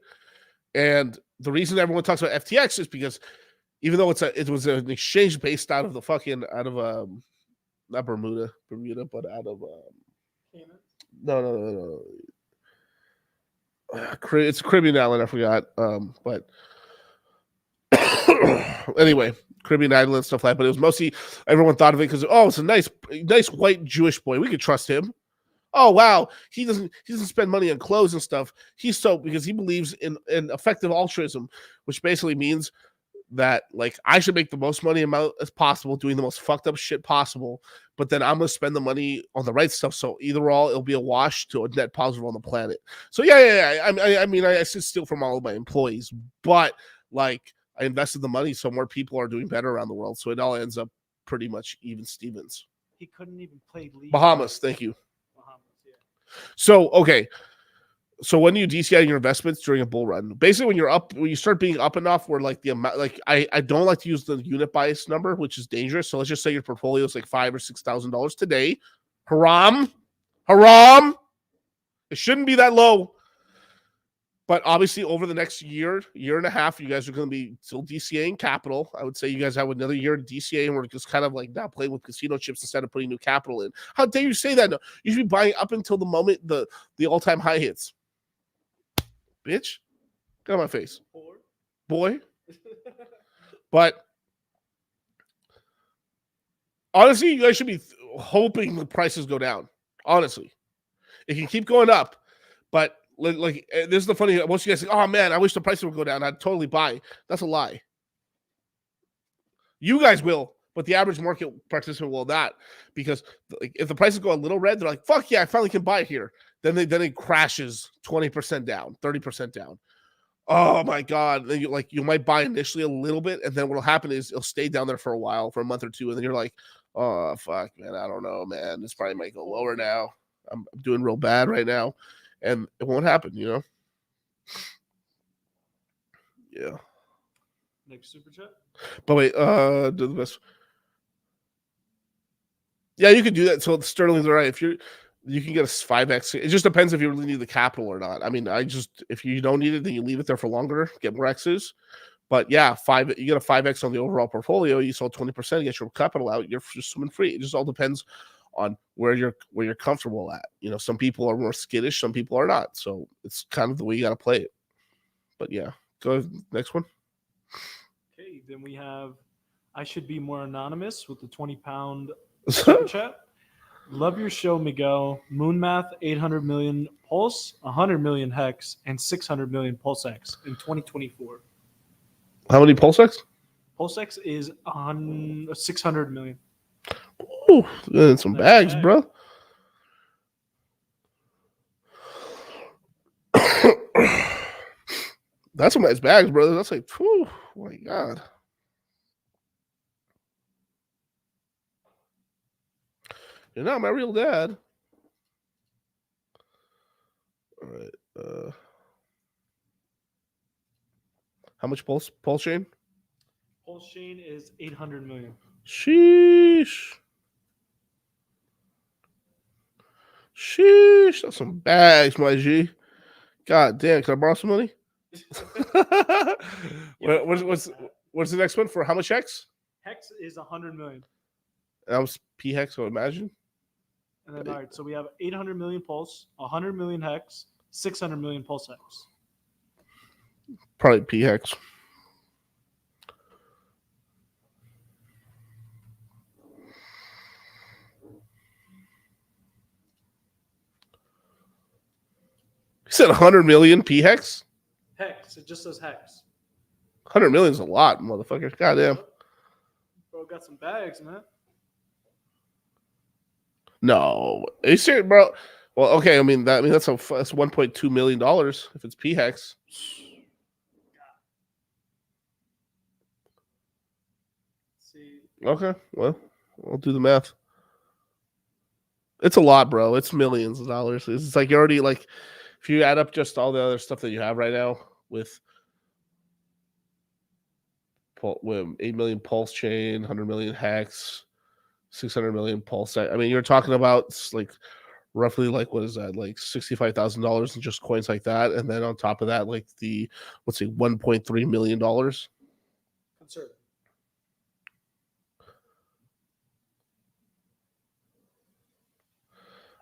And the reason everyone talks about FTX is because even though it was an exchange based out of not Bermuda, but out of no. It's a Caribbean island, I forgot. But anyway, Caribbean island and stuff like that. But it was mostly everyone thought of it because it's a nice white Jewish boy. We could trust him. Oh wow, he doesn't spend money on clothes and stuff. Because he believes in effective altruism, which basically means that like I should make the most money amount as possible doing the most fucked up shit possible, but then I'm gonna spend the money on the right stuff. So either all it'll be a wash to a net positive on the planet. So yeah. I mean I steal from all of my employees, but like I invested the money so more people are doing better around the world. So it all ends up pretty much even Stevens. He couldn't even play league. Bahamas, thank you. So okay. So when you DCI your investments during a bull run, basically when you start being up enough where like the amount, like I don't like to use the unit bias number, which is dangerous. So let's just say your portfolio is like $5,000 or $6,000 today. Haram. It shouldn't be that low. But obviously over the next year and a half, you guys are going to be still DCAing capital. I would say you guys have another year of DCA and we're just kind of like now playing with casino chips instead of putting new capital in. How dare you say that? No, you should be buying up until the moment the all-time high hits. Bitch, get on my face, boy. But honestly, you guys should be hoping the prices go down. Honestly, it can keep going up, but like this is the funny. Most of you guys say, "Oh man, I wish the prices would go down." I'd totally buy. That's a lie. You guys will, but the average market participant will not, because like, if the prices go a little red, they're like, "Fuck yeah, I finally can buy it here." Then it crashes 20% down, 30% down. Oh my god! Then you might buy initially a little bit, and then what'll happen is it'll stay down there for a while, for a month or two, and then you're like, "Oh fuck, man, I don't know, man. This probably might go lower now. I'm doing real bad right now," and it won't happen, Yeah. Next super chat. But wait, do the best. Yeah, you could do that. So Sterling's all right. If you can get a 5x. It just depends if you really need the capital or not. I mean, if you don't need it, then you leave it there for longer, get more X's. But yeah, you get a 5x on the overall portfolio. You sold 20%, you get your capital out, you're just swimming free. It just all depends on where you're comfortable at. You know, some people are more skittish, some people are not. So it's kind of the way you got to play it. But yeah, go ahead, next one. Okay, then we have I Should Be More Anonymous with the 20-pound super chat. Love your show, Miguel. Moonmath, 800 million Pulse, 100 million Hex, and 600 million PulseX in 2024. How many PulseX? PulseX is on 600 million. Ooh, and some bags, bro. That's some nice bags, brother. That's like, whew, oh my God. You're not my real dad. All right. How much pulse chain? Pulse chain is 800 million. Sheesh. Sheesh. That's some bags, my G. God damn. Can I borrow some money? What's the next one for how much Hex? Hex is 100 million. That was P Hex, I would imagine. And then, all right, so we have 800 million Pulse, 100 million Hex, 600 million Pulse Hex. Probably P Hex. You said 100 million P Hex? Hex. It just says Hex. 100 million is a lot, motherfucker. Goddamn. Bro, got some bags, man. No, are you serious, bro? Well, okay. That's $1.2 million if it's P Hex. See. Okay, well, I'll do the math. It's a lot, bro. It's millions of dollars. It's like you already like if you add up just all the other stuff that you have right now with 8 million pulse chain, 100 million Hex, 600 million pulse. I mean, you're talking about like roughly like what is that, like $65,000 in just coins like that, and then on top of that, like the $1.3 million. Conservative.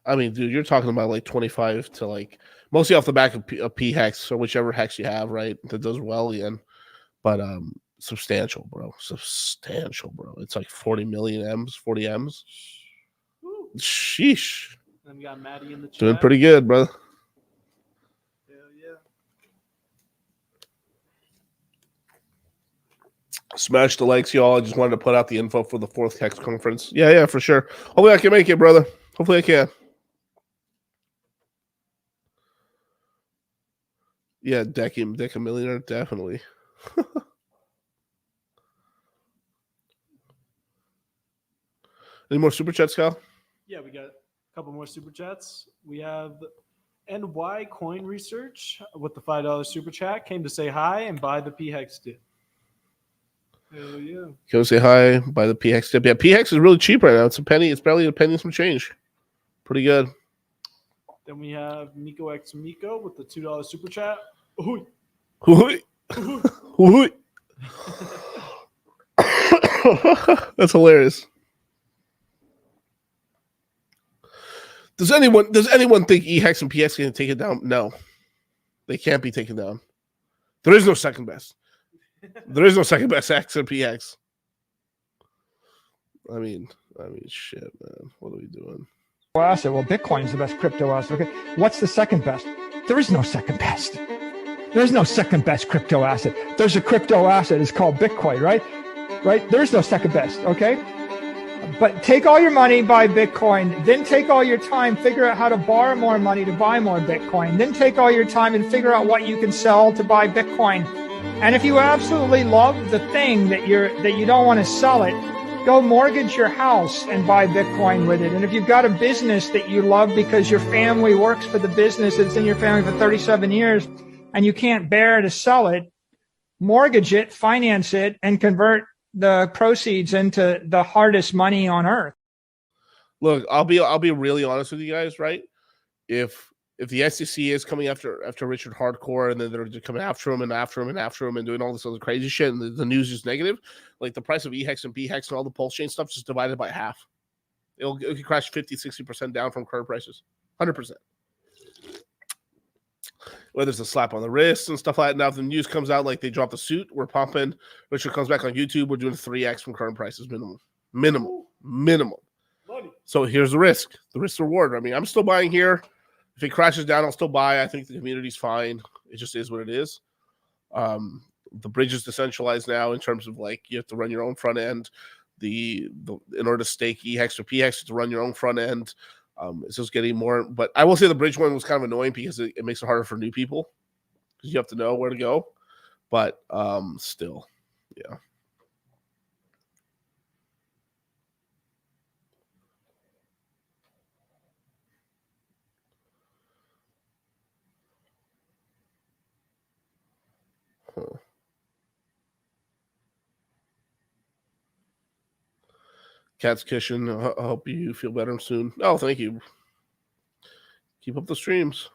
I mean, dude, you're talking about like 25 to like mostly off the back of P Hex or whichever Hex you have, right? That does well again, but substantial, bro. Substantial, bro. It's like 40 million M's, 40 M's. Woo. Sheesh. Then we got Maddie in the chat. Doing pretty good, brother. Hell yeah. Smash the likes, y'all. I just wanted to put out the info for the 4th Hex conference. Yeah, for sure. Hopefully I can make it, brother. Hopefully I can. Yeah, Deca Millionaire, definitely. Any more super chats, Kyle? Yeah, we got a couple more super chats. We have NY Coin Research with the $5 super chat came to say hi and buy the PHEX dip. Hell yeah. Go say hi, buy the PX dip. Yeah, PX is really cheap right now. It's a penny. It's barely a penny and some change. Pretty good. Then we have Miko X Miko with the $2 super chat. Ooh. Ooh. Ooh. That's hilarious. Does anyone think EHEX and PX can take it down? No. They can't be taken down. There is no second best. There is no second best X or PX. I mean, shit, man. What are we doing? Asset. Well, Bitcoin's the best crypto asset. Okay. What's the second best? There is no second best. There's no second best crypto asset. There's a crypto asset. It's called Bitcoin, right? Right? There's no second best. Okay. But take all your money, buy Bitcoin. Then take all your time, figure out how to borrow more money to buy more Bitcoin. Then take all your time and figure out what you can sell to buy Bitcoin. And if you absolutely love the thing that you don't want to sell it, go mortgage your house and buy Bitcoin with it. And if you've got a business that you love because your family works for the business that's in your family for 37 years and you can't bear to sell it, mortgage it, finance it, and convert the proceeds into the hardest money on earth. Look, I'll be really honest with you guys, right? If the SEC is coming after Richard Hardcore and then they're just coming after him and doing all this other crazy shit and the news is negative, like the price of EHEX and BHEX and all the pulse chain stuff just divided by half. It could crash 50, 60% down from current prices. 100%. Whether it's a slap on the wrist and stuff like that. Now, if the news comes out like they dropped the suit, we're pumping. Richard comes back on YouTube, we're doing 3x from current prices minimum. Minimum. So here's the risk. The risk reward. I mean, I'm still buying here. If it crashes down, I'll still buy. I think the community's fine. It just is what it is. The bridge is decentralized now in terms of like you have to run your own front end. In order to stake EHEX or PHEX, you have to run your own front end. It's just getting more, but I will say the bridge one was kind of annoying because it makes it harder for new people because you have to know where to go. But still, yeah. Huh. Cat's Kitchen. I hope you feel better soon. Oh, thank you. Keep up the streams.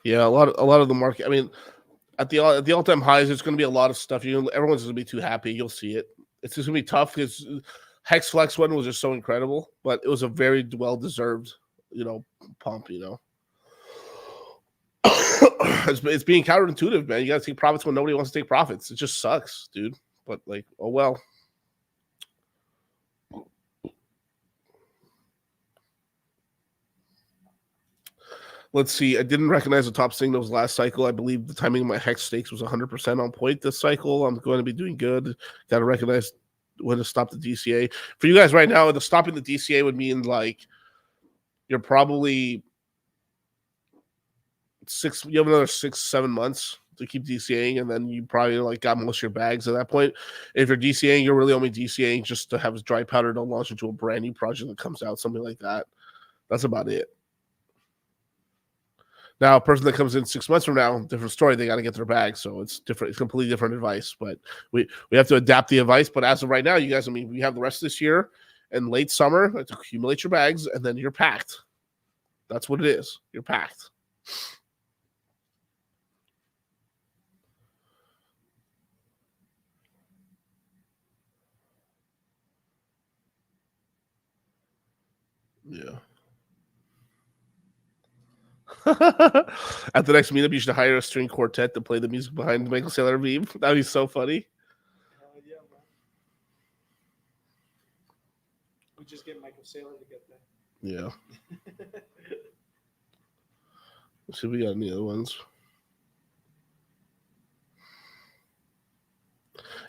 Yeah, a lot of the market. I mean, at the all-time highs, there's going to be a lot of stuff. Everyone's going to be too happy. You'll see it. It's just going to be tough because Hex Flex one was just so incredible, but it was a very well-deserved, pump. It's being counterintuitive, man. You got to take profits when nobody wants to take profits. It just sucks, dude. But like, oh well. Let's see. I didn't recognize the top signals last cycle. I believe the timing of my Hex stakes was 100% on point this cycle. I'm going to be doing good. Got to recognize when to stop the DCA. For you guys right now, the stopping the DCA would mean like you're probably you have another 6-7 months to keep DCAing, and then you probably like got most of your bags at that point. If you're DCAing, you're really only DCAing just to have dry powder to launch into a brand new project that comes out, something like that. That's about it. Now, a person that comes in 6 months from now, different story. They got to get their bag, so it's different. It's completely different advice, but we have to adapt the advice. But as of right now, you guys, we have the rest of this year and late summer to accumulate your bags, and then you're packed. That's what it is. You're packed. Yeah. At the next meetup, you should hire a string quartet to play the music behind Michael Saylor meme. That'd be so funny. Yeah, man. We just get Michael Saylor to get there. Yeah. Let's see if we got any other ones.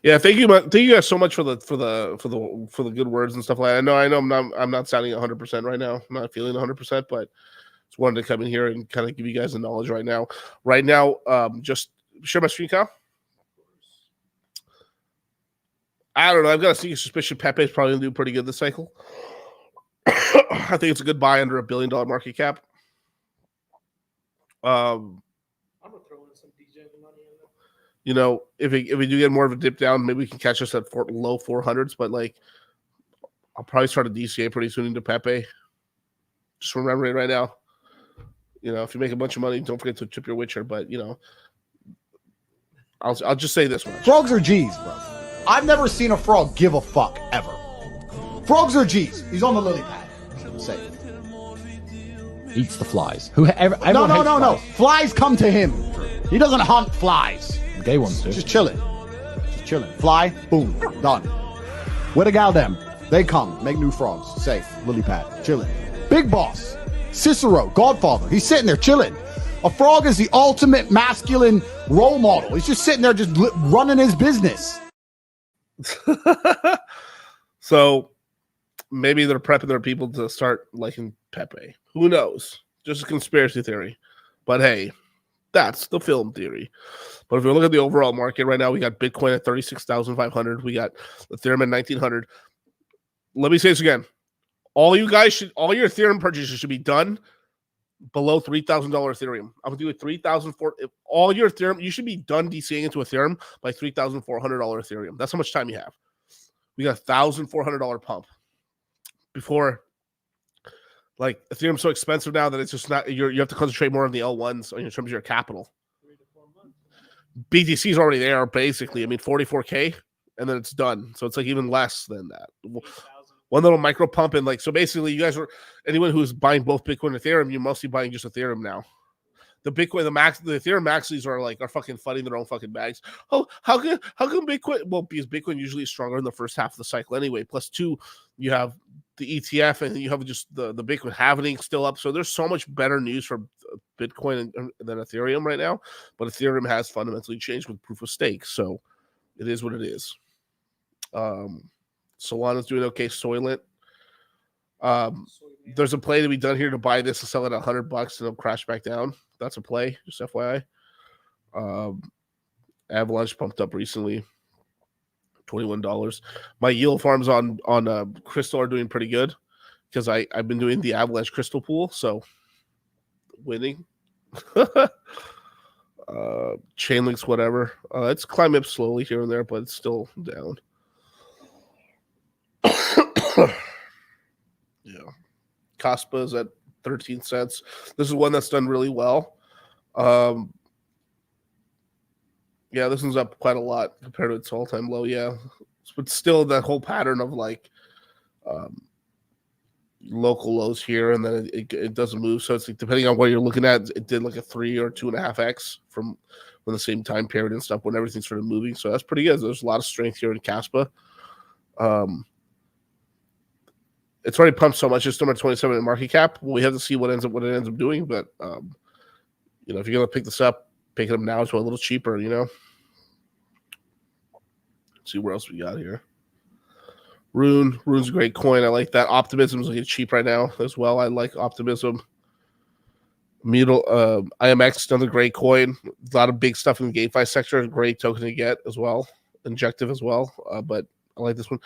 Yeah, thank you guys so much for the good words and stuff like that. I know I'm not sounding 100% right now. I'm not feeling 100%, but just wanted to come in here and kind of give you guys the knowledge right now. Right now, just share my screen cap. I don't know. I've got a sneaky suspicion Pepe is probably going to do pretty good this cycle. I think it's a good buy under $1 billion market cap. I'm gonna throw in some DJ money in there. If we do get more of a dip down, maybe we can catch us at low 400s. But like, I'll probably start a DCA pretty soon into Pepe. Just remember it right now. If you make a bunch of money, don't forget to tip your Witcher. But I'll just say this much: frogs are G's, bro. I've never seen a frog give a fuck ever. Frogs are G's. He's on the lily pad. Say. Eats the flies. No. Flies come to him. He doesn't hunt flies. The gay ones do. Just chilling. Fly, boom, done. Where the gal them? They come, make new frogs. Safe, lily pad, chilling. Big boss, Cicero, Godfather. He's sitting there chilling. A frog is the ultimate masculine role model. He's just sitting there, just running his business. So maybe they're prepping their people to start liking Pepe. Who knows? Just a conspiracy theory. But hey, that's the film theory. But if we look at the overall market right now, we got Bitcoin at 36,500. We got Ethereum at 1,900. Let me say this again. All your Ethereum purchases should be done below $3,000 Ethereum. I'm going to do it 3,400. All your Ethereum, you should be done DCing into Ethereum by $3,400 Ethereum. That's how much time you have. We got $1,400 pump before. Like, Ethereum's so expensive now that it's just not. You have to concentrate more on the L1s in terms of your capital. 3 to 4 months. BTC is already there, basically. I mean, 44K, and then it's done. So it's like even less than that. One little micro pump, and like, so basically, you guys are, anyone who's buying both Bitcoin and Ethereum, you're mostly buying just Ethereum now. The Bitcoin, the Ethereum maxis are fucking fighting their own fucking bags. Oh, how come Bitcoin? Well, because Bitcoin usually is stronger in the first half of the cycle anyway. Plus two, you have the ETF, and you have just the Bitcoin halving still up. So there's so much better news for Bitcoin than Ethereum right now. But Ethereum has fundamentally changed with proof of stake. So it is what it is. Solana's doing okay. Soylent. There's a play to be done here to buy this and sell it at $100 and it'll crash back down. That's a play, just FYI. Avalanche pumped up recently, $21. My yield farms on Crystal are doing pretty good because I've been doing the Avalanche Crystal pool, so winning. Chainlinks, whatever. It's climbing up slowly here and there, but it's still down. Yeah. Kaspa is at 13 cents. This is one that's done really well. Yeah, this one's up quite a lot compared to its all-time low. Yeah, but still that whole pattern of like local lows here, and then it doesn't move. So it's like, depending on what you're looking at, it did like a 3 or 2.5x from the same time period and stuff when everything started moving. So that's pretty good. There's a lot of strength here in Kaspa. It's already pumped so much. It's still at 27 in market cap. We have to see what it ends up doing. But if you're gonna pick this up, pick it up now. It's a little cheaper. Let's see where else we got here. Rune's a great coin. I like that. Optimism is looking cheap right now as well. I like Optimism. IMX, another great coin. A lot of big stuff in the GameFi sector. Great token to get as well. Injective as well. But I like this one.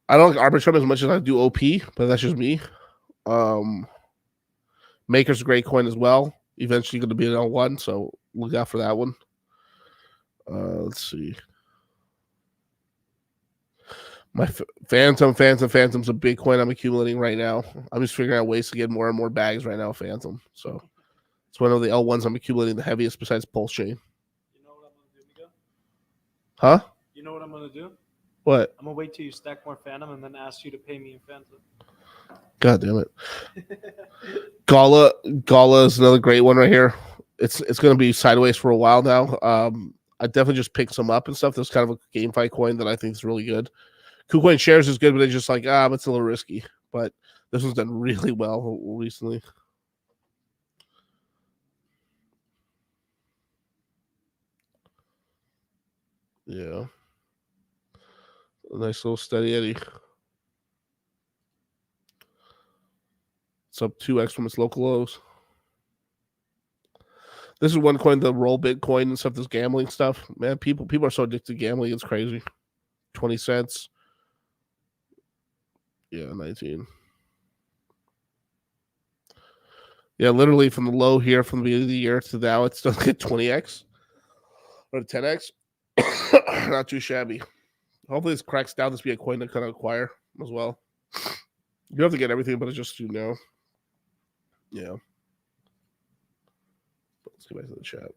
I don't like Arbitrum as much as I do OP, but that's just me. Maker's a great coin as well. Eventually going to be an L1, so look out for that one. Let's see. My Phantom's a big coin I'm accumulating right now. I'm just figuring out ways to get more and more bags right now, Phantom. So it's one of the L1s I'm accumulating the heaviest besides Pulse Chain. You know what I'm going to do, Miguel? Huh? You know what I'm going to do? What? I'm going to wait till you stack more Phantom and then ask you to pay me in Phantom. God damn it. Gala is another great one right here. It's going to be sideways for a while now. I definitely just picked some up and stuff. There's kind of a GameFi coin that I think is really good. KuCoin Shares is good, but it's just like, but it's a little risky. But this one's done really well recently. Yeah. A nice little steady eddy. It's up 2x from its local lows. This is one coin, the roll Bitcoin and stuff, this gambling stuff. Man, people are so addicted to gambling, it's crazy. 20 cents. Yeah, 19. Yeah, literally from the low here from the beginning of the year to now, it's still at 20x or 10x. Not too shabby. Hopefully this cracks down. This be a coin to kind of acquire as well. You don't have to get everything, but it's just Yeah. Let's get back to the chat.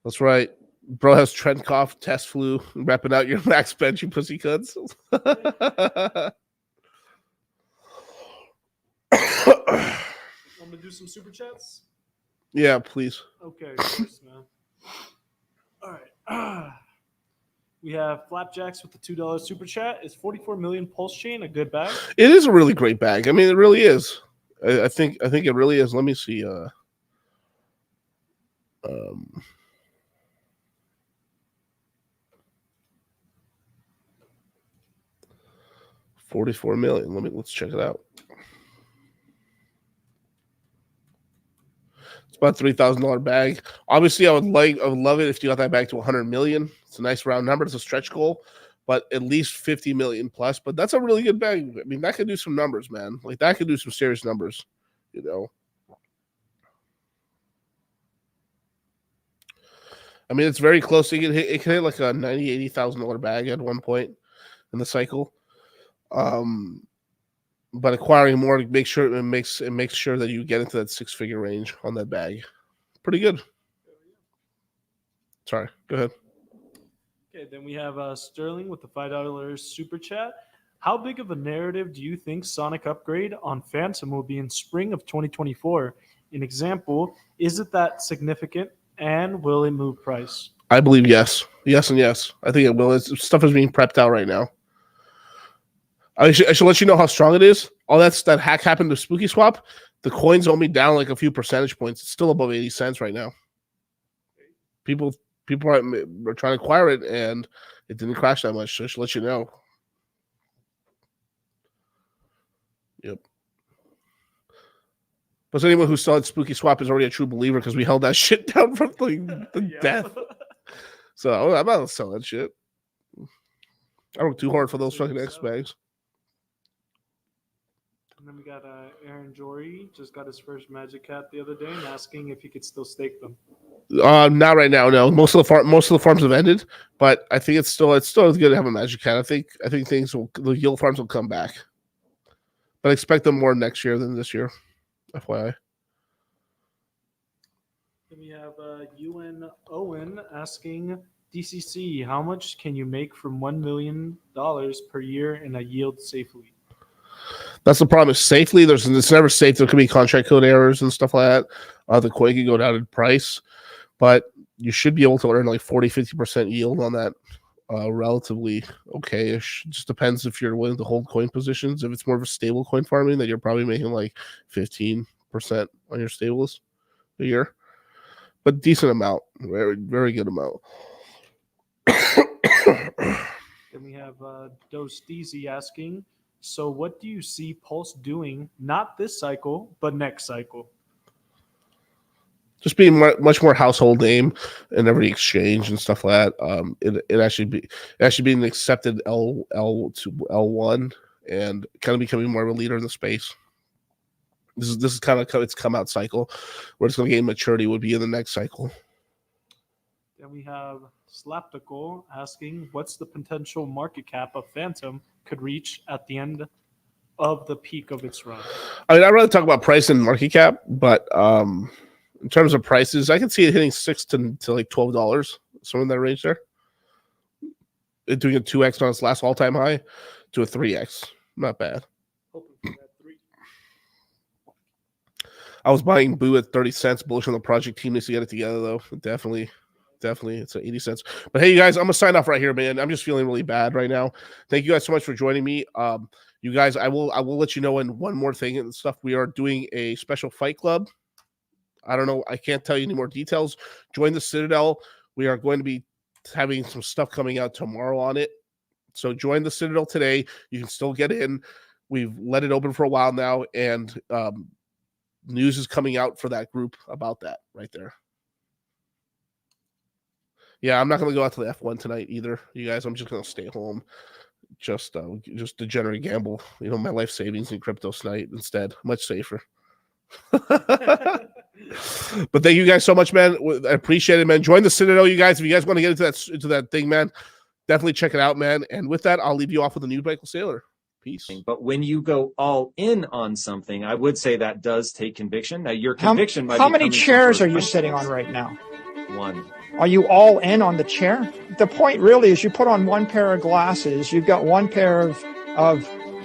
That's right. Bro has trend cough, test flu, repping out your max bench, you pussy cuds. I'm going to do some super chats? Yeah, please. Okay, of course, man. All right. We have Flapjacks with the $2 super chat. Is 44 million Pulse Chain a good bag? It is a really great bag. I mean, it really is. I think it really is. Let me see. 44 million. Let's check it out. It's about $3,000 bag. Obviously, I would love it if you got that bag to 100 million. It's a nice round number. It's a stretch goal, but at least 50 million plus. But that's a really good bag. I mean, that could do some numbers, man. Like that could do some serious numbers, I mean, it's very close. It can hit like a $90,000-$80,000 bag at one point in the cycle. But acquiring more makes sure that you get into that 6-figure range on that bag. Pretty good. Sorry, go ahead. Okay, then we have Sterling with the $5 super chat. How big of a narrative do you think Sonic upgrade on Phantom will be in spring of 2024? An example, is it that significant, and will it move price? I believe yes. Yes and yes. I think it will. Stuff is being prepped out right now. I should let you know how strong it is. All that hack happened to Spooky Swap. The coin's only down like a few percentage points. It's still above 80 cents right now. People are trying to acquire it, and it didn't crash that much. So I should let you know. Yep. But anyone who saw Spooky Swap is already a true believer because we held that shit down from the death. So I'm not gonna sell that shit. I worked too hard for those fucking X bags. And then we got Aaron Jory, just got his first Magic Cat the other day, and asking if he could still stake them. Not right now. No, most of the farms have ended, but I think it's still good to have a Magic Cat. I think the yield farms will come back, but I expect them more next year than this year. FYI. Then we have UN Owen asking DCC, how much can you make from $1 million per year in a yield safely? That's the problem. Is safely. It's never safe. There could be contract code errors and stuff like that. The coin could go down in price, but you should be able to earn like 40-50% yield on that. Relatively okay-ish. It just depends if you're willing to hold coin positions. If it's more of a stable coin farming, that you're probably making like 15% on your stables a year, but decent amount, very very good amount. Then we have Dose Deezy asking, so what do you see Pulse doing? Not this cycle, but next cycle. Just being much more household name in every exchange and stuff like that. It actually being accepted L to L1 and kind of becoming more of a leader in the space. This is kind of its come out cycle where it's going to gain maturity would be in the next cycle. Then we have Slaptical asking, what's the potential market cap of Phantom could reach at the end of the peak of its run? I mean, I'd rather talk about price and market cap, but in terms of prices, I can see it hitting $6 to like $12, somewhere in that range there. It doing a 2x on its last all-time high to a 3x. Not bad. I was buying Boo at 30 cents. Bullish on the project team needs to get it together, though. Definitely. It's at 80 cents. But hey, you guys, I'm going to sign off right here, man. I'm just feeling really bad right now. Thank you guys so much for joining me. You guys, I will let you know in one more thing and stuff. We are doing a special fight club. I don't know. I can't tell you any more details. Join the Citadel. We are going to be having some stuff coming out tomorrow on it. So join the Citadel today. You can still get in. We've let it open for a while now, and news is coming out for that group about that right there. Yeah, I'm not going to go out to the F1 tonight either, you guys. I'm just going to stay home. Just degenerate gamble. You know, my life savings in crypto tonight instead. Much safer. But thank you guys so much, man. I appreciate it, man. Join the Citadel, you guys. If you guys want to get into that thing, man, definitely check it out, man. And with that, I'll leave you off with a new Michael Saylor. Peace. But when you go all in on something, I would say that does take conviction. Now, your conviction might how be many coming from chairs are you first sitting on principles. right now? One. Are you all in on the chair? The point really is you put on one pair of glasses. You've got one pair of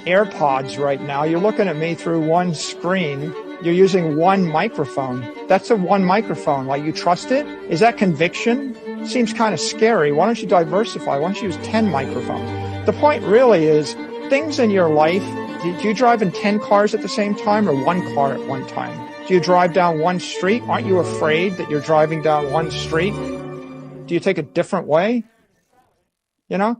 AirPods right now. You're looking at me through one screen. You're using one microphone. That's a one microphone. Like, you trust it? Is that conviction? Seems kind of scary. Why don't you diversify? Why don't you use 10 microphones? The point really is things in your life. Do you drive in 10 cars at the same time or one car at one time? Do you drive down one street? Aren't you afraid that you're driving down one street? Do you take a different way? You know?